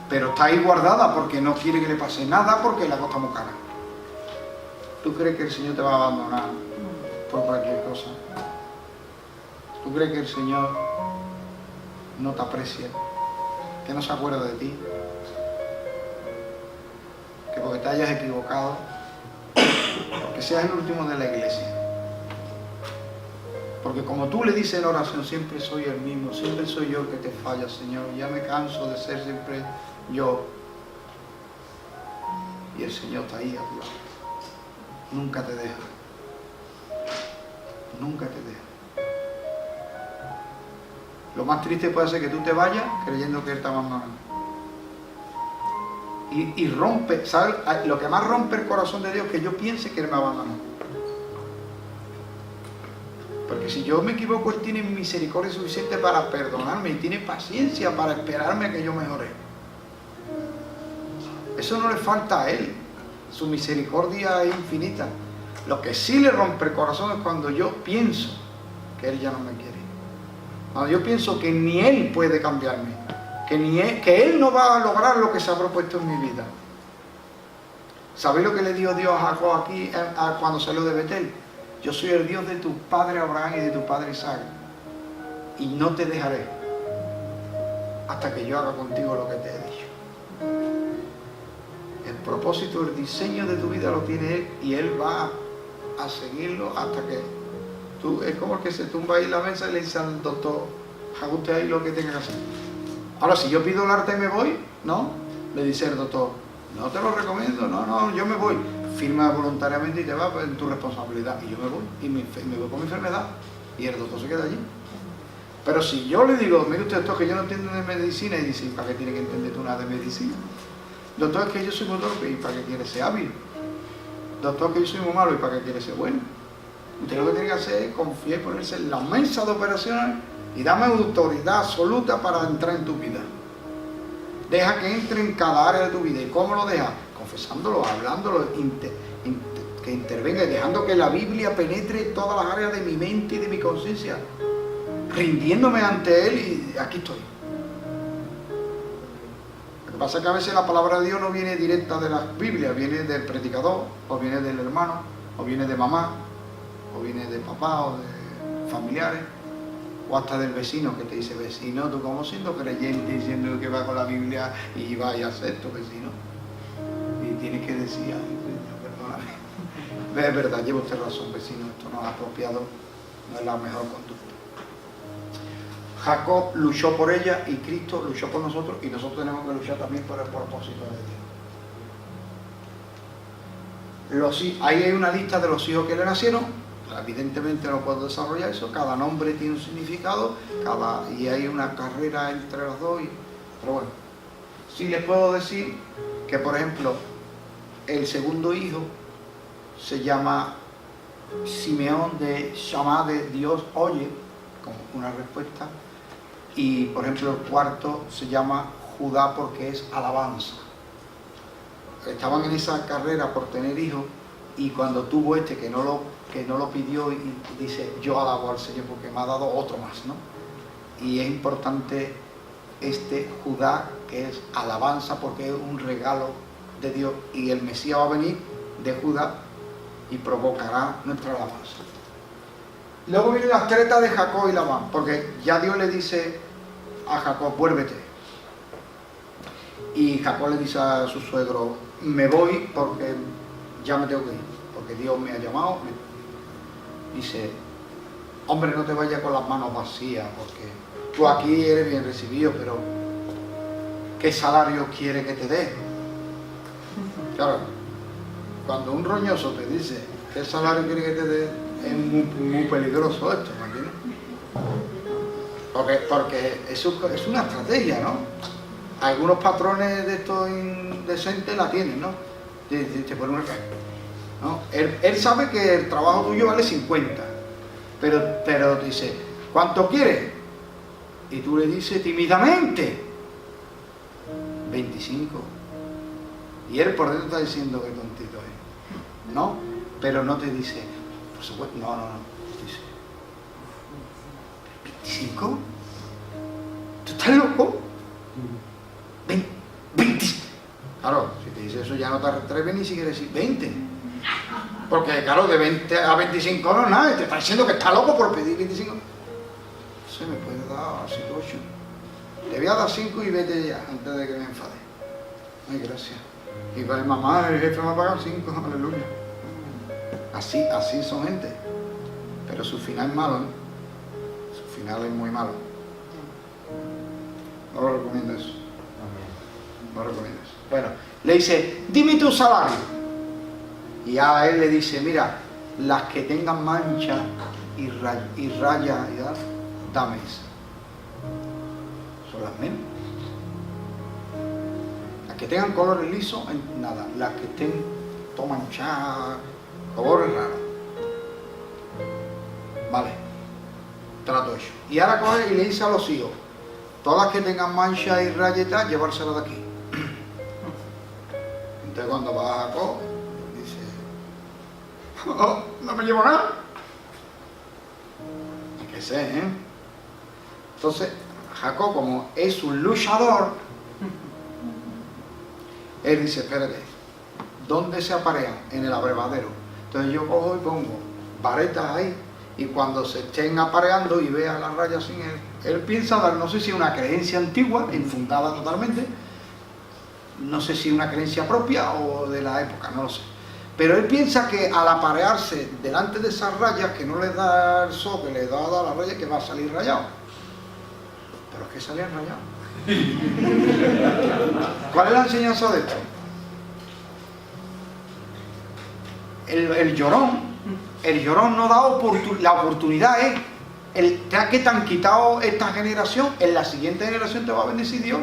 Pero está ahí guardada porque no quiere que le pase nada, porque la costa muy cara. ¿Tú crees que el Señor te va a abandonar por cualquier cosa? ¿Tú crees que el Señor no te aprecia? ¿Que no se acuerda de ti? ¿Que porque te hayas equivocado? Porque seas el último de la iglesia. Porque como tú le dices en oración, siempre soy el mismo, siempre soy yo el que te falla, Señor. Ya me canso de ser siempre yo. Y el Señor está ahí a tu lado. Nunca te deja. Nunca te deja. Lo más triste puede ser que tú te vayas creyendo que Él te abandona. Y rompe, ¿sabes? Lo que más rompe el corazón de Dios es que yo piense que Él me abandonó. Porque si yo me equivoco, Él tiene misericordia suficiente para perdonarme y tiene paciencia para esperarme a que yo mejore. Eso no le falta a Él. Su misericordia es infinita. Lo que sí le rompe el corazón es cuando yo pienso que Él ya no me quiere. Cuando yo pienso que ni Él puede cambiarme, que Él no va a lograr lo que se ha propuesto en mi vida. ¿Sabéis lo que le dio Dios a Jacob aquí cuando salió de Betel? Yo soy el Dios de tu padre Abraham y de tu padre Isaac, y no te dejaré hasta que yo haga contigo lo que te he dicho. El propósito, el diseño de tu vida lo tiene Él, y Él va a seguirlo hasta que tú, es como el que se tumba ahí en la mesa y le dice al doctor, haga usted ahí lo que tenga que hacer. Ahora, si yo pido el arte y me voy, ¿no? Le dice el doctor, no te lo recomiendo, no, yo me voy. Firma voluntariamente y te vas en tu responsabilidad. Y yo me voy, y me voy con mi enfermedad, y el doctor se queda allí. Pero si yo le digo, mire usted, doctor, que yo no entiendo de medicina, y dice, ¿para qué tiene que entender tú nada de medicina? Doctor, es que yo soy muy torpe, ¿y para qué quiere ser hábil? Doctor, que yo soy muy malo, ¿y para qué quiere ser bueno? Usted lo que tiene que hacer es confiar y ponerse en la mesa de operaciones y dame autoridad absoluta para entrar en tu vida. Deja que entre en cada área de tu vida. ¿Y cómo lo deja? Confesándolo, hablándolo, que intervenga y dejando que la Biblia penetre todas las áreas de mi mente y de mi conciencia, rindiéndome ante Él, y aquí estoy. Lo que pasa es que a veces la palabra de Dios no viene directa de la Biblia, viene del predicador, o viene del hermano, o viene de mamá, o viene de papá, o de familiares, o hasta del vecino que te dice, vecino, tú como siendo creyente, diciendo que va con la Biblia y vaya a hacer esto, vecino. Y tienes que decir, ay, perdóname. Es verdad, lleva usted razón, vecino, esto no es apropiado, no es la mejor conducta. Jacob luchó por ella y Cristo luchó por nosotros, y nosotros tenemos que luchar también por el propósito de Dios. Ahí hay una lista de los hijos que le nacieron. Evidentemente no puedo desarrollar eso, cada nombre tiene un significado, y hay una carrera entre los dos, pero bueno, sí les puedo decir que, por ejemplo, el segundo hijo se llama Simeón, de Shamá, de Dios oye, como una respuesta, y por ejemplo el cuarto se llama Judá porque es alabanza. Estaban en esa carrera por tener hijos, y cuando tuvo que no lo pidió, y dice, yo alabo al Señor porque me ha dado otro más, ¿no? Y es importante Judá, que es alabanza porque es un regalo de Dios, y el Mesías va a venir de Judá y provocará nuestra alabanza. Luego vienen las tretas de Jacob y Labán, porque ya Dios le dice a Jacob, vuélvete. Y Jacob le dice a su suegro, me voy porque ya me tengo que ir, porque Dios me ha llamado. Dice, hombre, no te vayas con las manos vacías, porque tú aquí eres bien recibido, pero ¿qué salario quiere que te dé? Claro, cuando un roñoso te dice qué salario quiere que te dé, es muy peligroso esto, ¿me entiendes? Porque eso es una estrategia, ¿no? Algunos patrones de estos indecentes la tienen, ¿no? Te ponen una... ¿no? Él sabe que el trabajo tuyo vale 50, pero dice, ¿cuánto quieres? Y tú le dices tímidamente, 25. Y él por dentro está diciendo que tontito es, ¿no? Pero no te dice, por supuesto, no. Dice, ¿25? ¿Tú estás loco? 20. Claro, si te dice eso ya no te atreves ni siquiera a decir 20. Porque claro, de 20 a 25 no es nada, y te está diciendo que está loco por pedir 25. Se me puede dar 7, 8. Le voy a dar 5 y vete ya, antes de que me enfade. Ay, gracias. Y va mamá, el jefe me va a pagar 5, aleluya. Así son gente. Pero su final es malo, ¿no? Su final es muy malo. No lo recomiendo eso. No lo recomiendo eso. Bueno, le dice, dime tu salario. Y a él le dice, mira, las que tengan mancha y raya, dame esa. Son las menos. Las que tengan colores lisos, nada. Las que estén todo manchadas, colores raros. Vale, trato hecho. Y ahora coge y le dice a los hijos, todas las que tengan mancha y raya y tal, llevárselas de aquí. Entonces cuando va a Jacob, dice, oh, no me llevo nada. Hay que ser, ¿eh? Entonces, Jacob, como es un luchador, él dice, espérate, ¿dónde se aparean? En el abrevadero. Entonces yo cojo y pongo varetas ahí, y cuando se estén apareando y vea las rayas sin él piensa dar, no sé si una creencia antigua, infundada totalmente, no sé si una creencia propia o de la época, no lo sé. Pero él piensa que al aparearse delante de esas rayas, que no le da el sol, que le da a la raya, que va a salir rayado. Pero es que salían rayados. ¿Cuál es la enseñanza de esto? El llorón no da la oportunidad, que te han quitado esta generación, en la siguiente generación te va a bendecir Dios.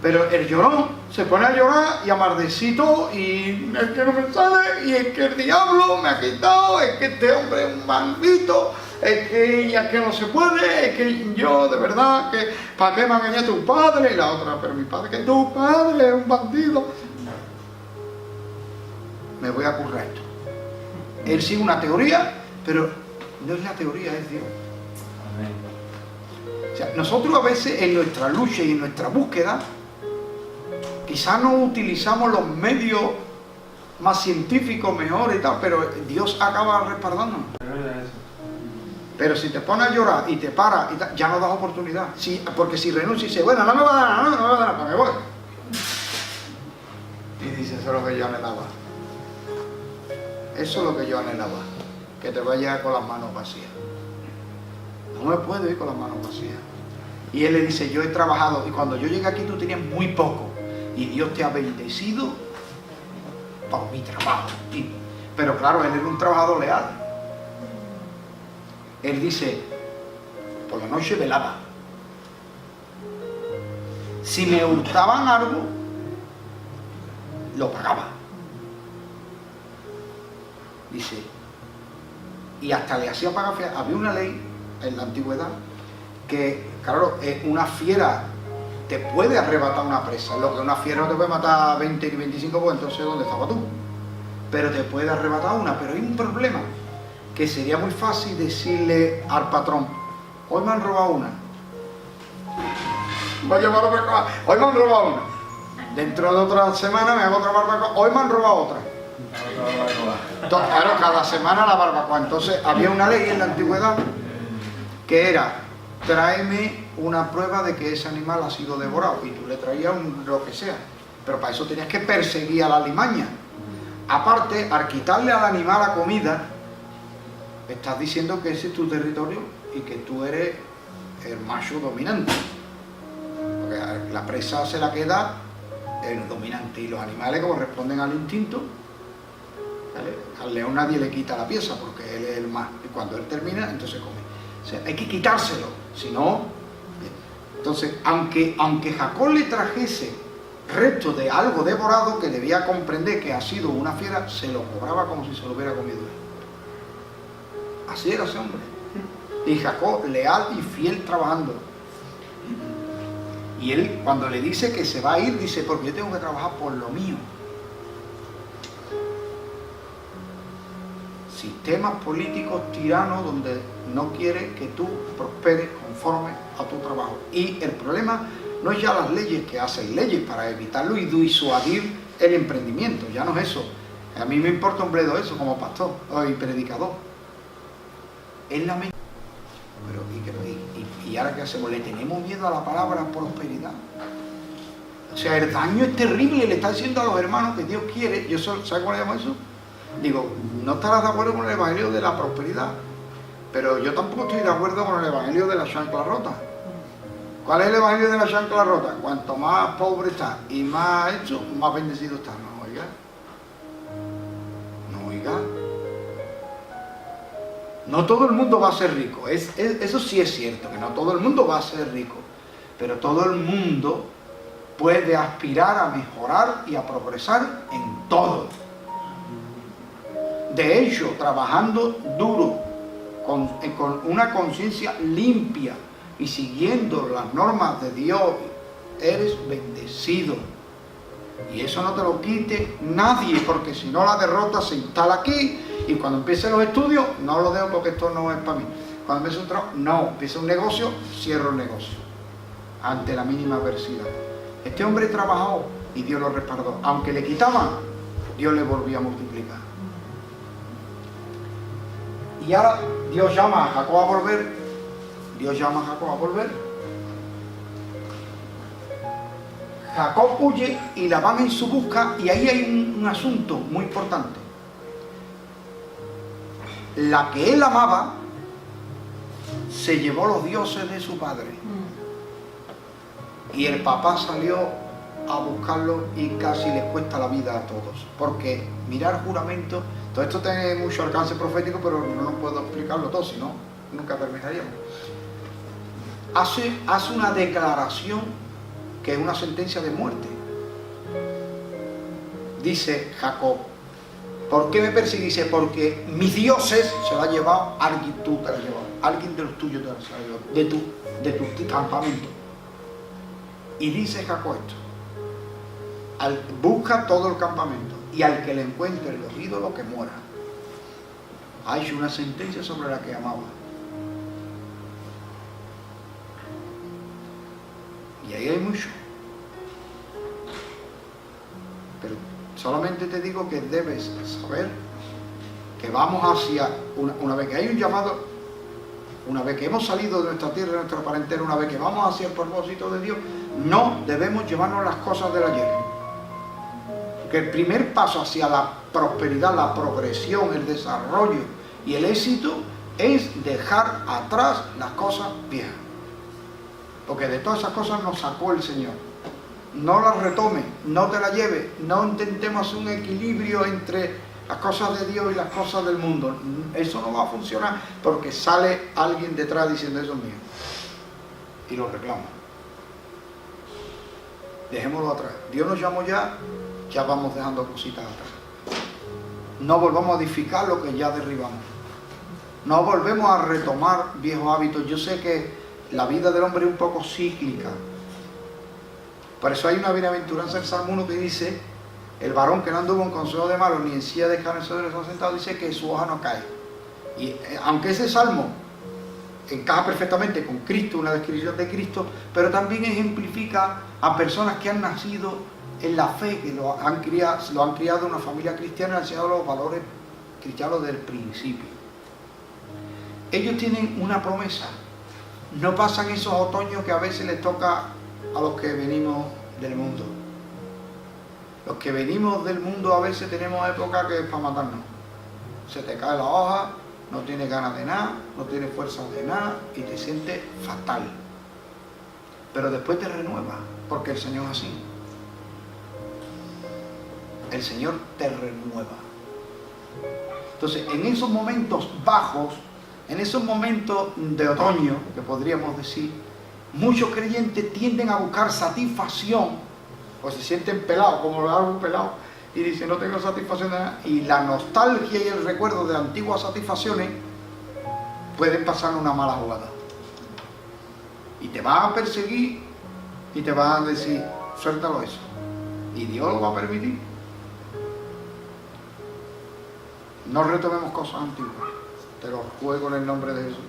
Pero el llorón se pone a llorar y a maldecir, y es que no me sale, y es que el diablo me ha quitado, es que este hombre es un maldito, es que ya que no se puede, es que yo de verdad, que ¿para qué me engañé a tu padre? Y la otra, pero mi padre, que tu padre es un bandido. Me voy a currar esto. Él sigue una teoría, pero no es la teoría, es Dios. Amén. O sea, nosotros a veces en nuestra lucha y en nuestra búsqueda, quizás no utilizamos los medios más científicos, mejores y tal, pero Dios acaba respaldándonos. Pero si te pones a llorar y te paras, ya no das oportunidad. Sí, porque si renuncias y dices, bueno, no me va a dar nada, no me va a dar nada, me voy. Y dices, eso es lo que yo anhelaba. Eso es lo que yo anhelaba. Que te vayas con las manos vacías. No me puedo ir con las manos vacías. Y él le dice, yo he trabajado, y cuando yo llegué aquí tú tenías muy poco. Y Dios te ha bendecido por mi trabajo. Pero claro, él era un trabajador leal. Él dice, por la noche velaba. Si me hurtaban algo, lo pagaba. Dice, y hasta le hacía pagar fiera. Había una ley en la antigüedad que, claro, una fiera te puede arrebatar una presa. Lo que una fiera no te puede matar 20 y 25, pues entonces ¿dónde estaba tú? Pero te puede arrebatar una. Pero hay un problema, que sería muy fácil decirle al patrón, hoy me han robado una. Voy a llamar a otra cosa, hoy me han robado una. Dentro de otra semana me hago otra barbacoa, hoy me han robado otra. Entonces, claro, cada semana la barbacoa. Entonces había una ley en la antigüedad que era, tráeme una prueba de que ese animal ha sido devorado, y tú le traías lo que sea, pero para eso tenías que perseguir a la alimaña. Aparte, al quitarle al animal la comida, estás diciendo que ese es tu territorio y que tú eres el macho dominante, porque la presa se la queda el dominante, y los animales, como responden al instinto, ¿vale? Al león nadie le quita la pieza porque él es el más, y cuando él termina, entonces come. O sea, hay que quitárselo, si no... Entonces, aunque Jacob le trajese resto de algo devorado, que debía comprender que ha sido una fiera, se lo cobraba como si se lo hubiera comido él. Así era ese hombre. Y Jacob, leal y fiel trabajando. Y él, cuando le dice que se va a ir, dice, porque yo tengo que trabajar por lo mío. Sistemas políticos tiranos donde no quiere que tú prosperes conforme a tu trabajo. Y el problema no es ya las leyes, que hacen leyes para evitarlo y disuadir el emprendimiento, ya no es eso. A mí me importa un bledo eso como pastor y predicador. Es la mente. ¿Y ahora qué hacemos? ¿Le tenemos miedo a la palabra prosperidad? O sea, el daño es terrible, le está diciendo a los hermanos que Dios quiere. Yo ¿sabes cómo le llamo eso? Digo, no estarás de acuerdo con el evangelio de la prosperidad, pero yo tampoco estoy de acuerdo con el evangelio de la chancla rota. ¿Cuál es el evangelio de la chancla rota? Cuanto más pobre está y más hecho, más bendecido está. No, oiga. No, oiga. No todo el mundo va a ser rico. Eso sí es cierto, que no todo el mundo va a ser rico. Pero todo el mundo puede aspirar a mejorar y a progresar en todo. De hecho, trabajando duro, con una conciencia limpia y siguiendo las normas de Dios, eres bendecido. Y eso no te lo quite nadie, porque si no la derrota se instala aquí, y cuando empiecen los estudios, no lo dejo porque esto no es para mí. Cuando empiece un trabajo, no, empieza un negocio, cierro el negocio, ante la mínima adversidad. Este hombre trabajó y Dios lo respaldó. Aunque le quitaban, Dios le volvía a multiplicar. Y ahora Dios llama a Jacob a volver. Dios llama a Jacob a volver. Jacob huye y Labán en su busca, y ahí hay un asunto muy importante. La que él amaba se llevó los dioses de su padre. Y el papá salió a buscarlo y casi les cuesta la vida a todos. Porque mirar juramento, todo esto tiene mucho alcance profético, pero no puedo explicarlo todo, si no, nunca terminaríamos. Hace una declaración que es una sentencia de muerte. Dice Jacob, ¿por qué me persigues? Porque mis dioses se lo ha llevado alguien, tú te lo has llevado, alguien de los tuyos te lo has llevado, de tu campamento. Y dice Jacob esto, busca todo el campamento, y al que le encuentre los ídolos, que muera. Ha hecho una sentencia sobre la que amaba. Y ahí hay mucho. Pero solamente te digo que debes saber que vamos hacia, una vez que hay un llamado, una vez que hemos salido de nuestra tierra, de nuestra parentela, una vez que vamos hacia el propósito de Dios, no debemos llevarnos las cosas del ayer. Porque el primer paso hacia la prosperidad, la progresión, el desarrollo y el éxito es dejar atrás las cosas viejas. Porque de todas esas cosas nos sacó el Señor. no la retomes, no te la lleves, no intentemos un equilibrio entre las cosas de Dios y las cosas del mundo. Eso no va a funcionar porque sale alguien detrás diciendo eso es mío y lo reclama. Dejémoslo atrás. Dios nos llamó ya vamos dejando cositas atrás. No volvamos a edificar lo que ya derribamos. No volvemos a retomar viejos hábitos. Yo sé que la vida del hombre es un poco cíclica. Por eso hay una bienaventuranza del Salmo 1 que dice: el varón que no anduvo en consejo de malos ni en silla de escarnecedores está sentado, dice que su hoja no cae. Y aunque ese salmo encaja perfectamente con Cristo, una descripción de Cristo, pero también ejemplifica a personas que han nacido en la fe, que lo han criado en una familia cristiana y han enseñado los valores cristianos del principio. Ellos tienen una promesa. No pasan esos otoños que a veces les toca a los que venimos del mundo. Los que venimos del mundo a veces tenemos época que es para matarnos. Se te cae la hoja, no tienes ganas de nada, no tienes fuerza de nada y te sientes fatal. Pero después te renueva, porque el Señor es así. El Señor te renueva. Entonces, en esos momentos bajos, en esos momentos de otoño, que podríamos decir, muchos creyentes tienden a buscar satisfacción, o se sienten pelados, como los árboles pelados, y dicen no tengo satisfacción de nada, y la nostalgia y el recuerdo de antiguas satisfacciones pueden pasar una mala jugada. Y te van a perseguir y te van a decir, suéltalo eso. Y Dios lo va a permitir. No retomemos cosas antiguas. Te lo juego en el nombre de Jesús.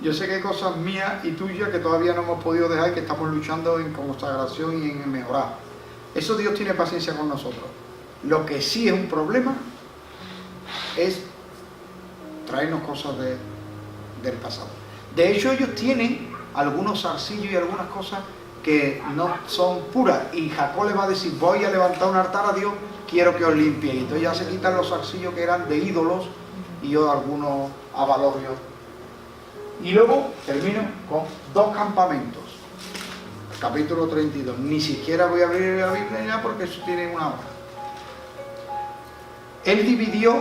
Yo sé que hay cosas mías y tuyas que todavía no hemos podido dejar y que estamos luchando en consagración y en mejorar. Eso Dios tiene paciencia con nosotros. Lo que sí es un problema es traernos cosas del pasado. De hecho, ellos tienen algunos zarcillos y algunas cosas que no son puras. Y Jacob le va a decir, voy a levantar un altar a Dios, quiero que os limpie. Y entonces ya se quitan los zarcillos que eran de ídolos y algunos avalorios. Y luego termino con 2 campamentos. Capítulo 32. Ni siquiera voy a abrir la Biblia ya porque eso tiene una hora. Él dividió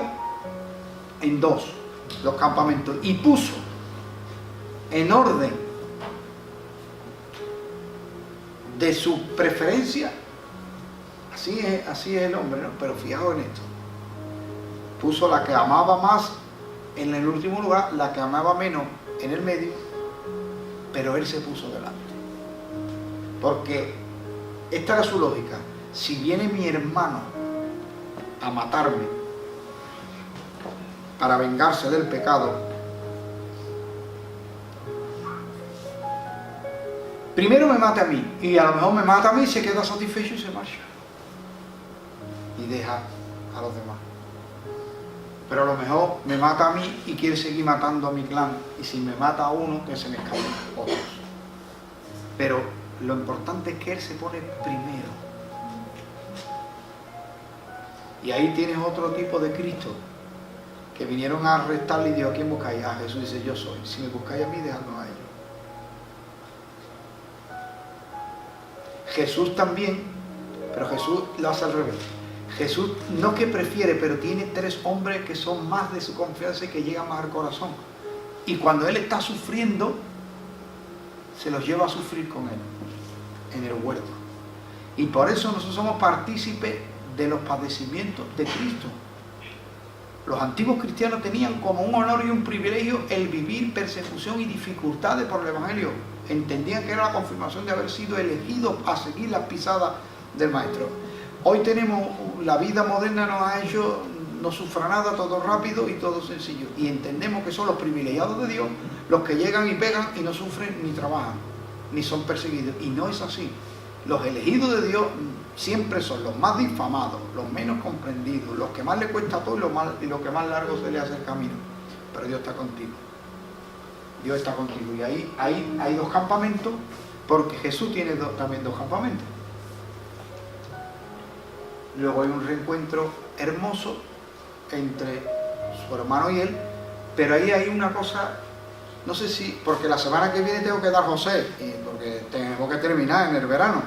en 2 los campamentos y puso en orden de su preferencia. Así es el hombre, ¿no? Pero fijaos en esto. Puso la que amaba más en el último lugar, la que amaba menos en el medio, pero él se puso delante. Porque esta era su lógica. Si viene mi hermano a matarme para vengarse del pecado, primero me mata a mí, y a lo mejor me mata a mí, se queda satisfecho y se marcha y deja a los demás. Pero a lo mejor me mata a mí y quiere seguir matando a mi clan, y si me mata a uno, que se me escapen otros. Pero lo importante es que él se pone primero. Y ahí tienes otro tipo de Cristo, que vinieron a arrestarle y dijo, ¿a quién buscáis? A Jesús. Dice, yo soy. Si me buscáis a mí, dejadnos a ellos. Jesús también, pero Jesús lo hace al revés. Jesús no que prefiere, pero tiene 3 hombres que son más de su confianza y que llegan más al corazón. Y cuando él está sufriendo, se los lleva a sufrir con él en el huerto. Y por eso nosotros somos partícipes de los padecimientos de Cristo. Los antiguos cristianos tenían como un honor y un privilegio el vivir persecución y dificultades por el Evangelio. Entendían que era la confirmación de haber sido elegidos a seguir las pisadas del Maestro. Hoy tenemos, la vida moderna nos ha hecho, no sufra nada, todo rápido y todo sencillo. Y entendemos que son los privilegiados de Dios los que llegan y pegan y no sufren ni trabajan, ni son perseguidos. Y no es así. Los elegidos de Dios siempre son los más difamados, los menos comprendidos, los que más le cuesta todo y los que más largo se le hace el camino. Pero Dios está contigo. Dios está contigo. Y ahí hay 2 campamentos, porque Jesús tiene también 2 campamentos. Luego hay un reencuentro hermoso entre su hermano y él, pero ahí hay una cosa, no sé si, porque la semana que viene tengo que dar José, porque tengo que terminar en el verano,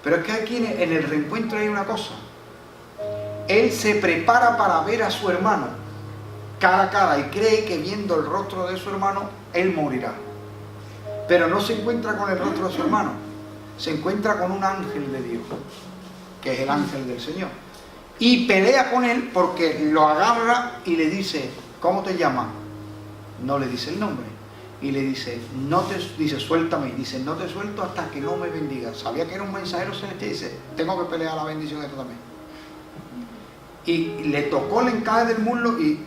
Pero es que aquí en el reencuentro hay una cosa. Él se prepara para ver a su hermano cara a cara y cree que viendo el rostro de su hermano, él morirá. Pero no se encuentra con el rostro de su hermano, se encuentra con un ángel de Dios, que es el ángel del Señor. Y pelea con él porque lo agarra y le dice, ¿cómo te llamas? No le dice el nombre. Y le dice, suéltame. Y dice, no te suelto hasta que no me bendigas. Sabía que era un mensajero celestial y dice, tengo que pelear la bendición de esto también. Y le tocó el encaje del muslo y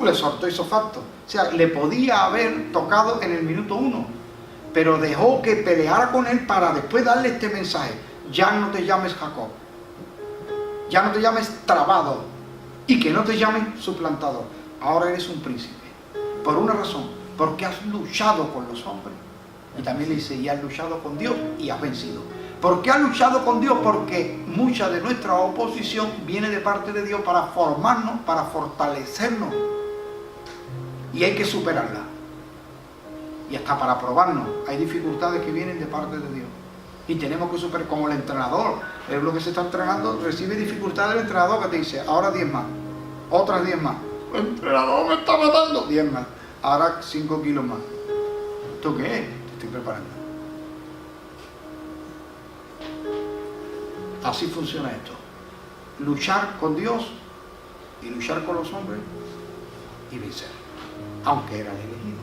le soltó isofacto. O sea, le podía haber tocado en el minuto 1, pero dejó que peleara con él para después darle este mensaje. Ya no te llames Jacob, ya no te llames trabado y que no te llames suplantador. Ahora eres un príncipe. Por una razón. Porque has luchado con los hombres. Y también le dice, y has luchado con Dios y has vencido. ¿Por qué has luchado con Dios? Porque mucha de nuestra oposición viene de parte de Dios para formarnos, para fortalecernos. Y hay que superarla. Y hasta para probarnos. Hay dificultades que vienen de parte de Dios. Y tenemos que superar, como el entrenador. Es lo que se está entrenando, recibe dificultades del entrenador que te dice, ahora 10 más, otras 10 más. El entrenador me está matando. 10 más. Ahora 5 kilos más. ¿Tú qué? Te estoy preparando. Así funciona esto. Luchar con Dios y luchar con los hombres y vencer. Aunque era el elegido.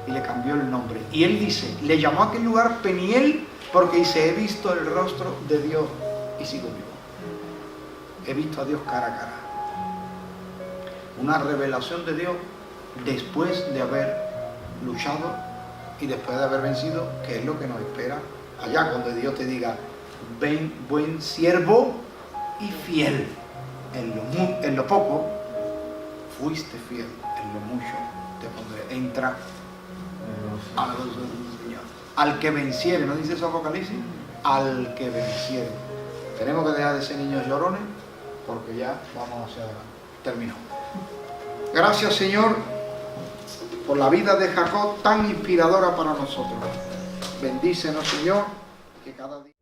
Y le cambió el nombre. Y él dice, le llamó a aquel lugar Peniel porque dice, he visto el rostro de Dios y sigo vivo. He visto a Dios cara a cara. Una revelación de Dios después de haber luchado y después de haber vencido, que es lo que nos espera allá, cuando Dios te diga, ven buen siervo y fiel, en lo poco fuiste fiel, en lo mucho te pondré. Entra a los del Señor. Al que venciere, ¿no dice eso Apocalipsis? Al que venciere. Tenemos que dejar de ser niños llorones porque ya vamos hacia adelante. Terminó. Gracias, Señor, por la vida de Jacob tan inspiradora para nosotros. Bendícenos, Señor, que cada día...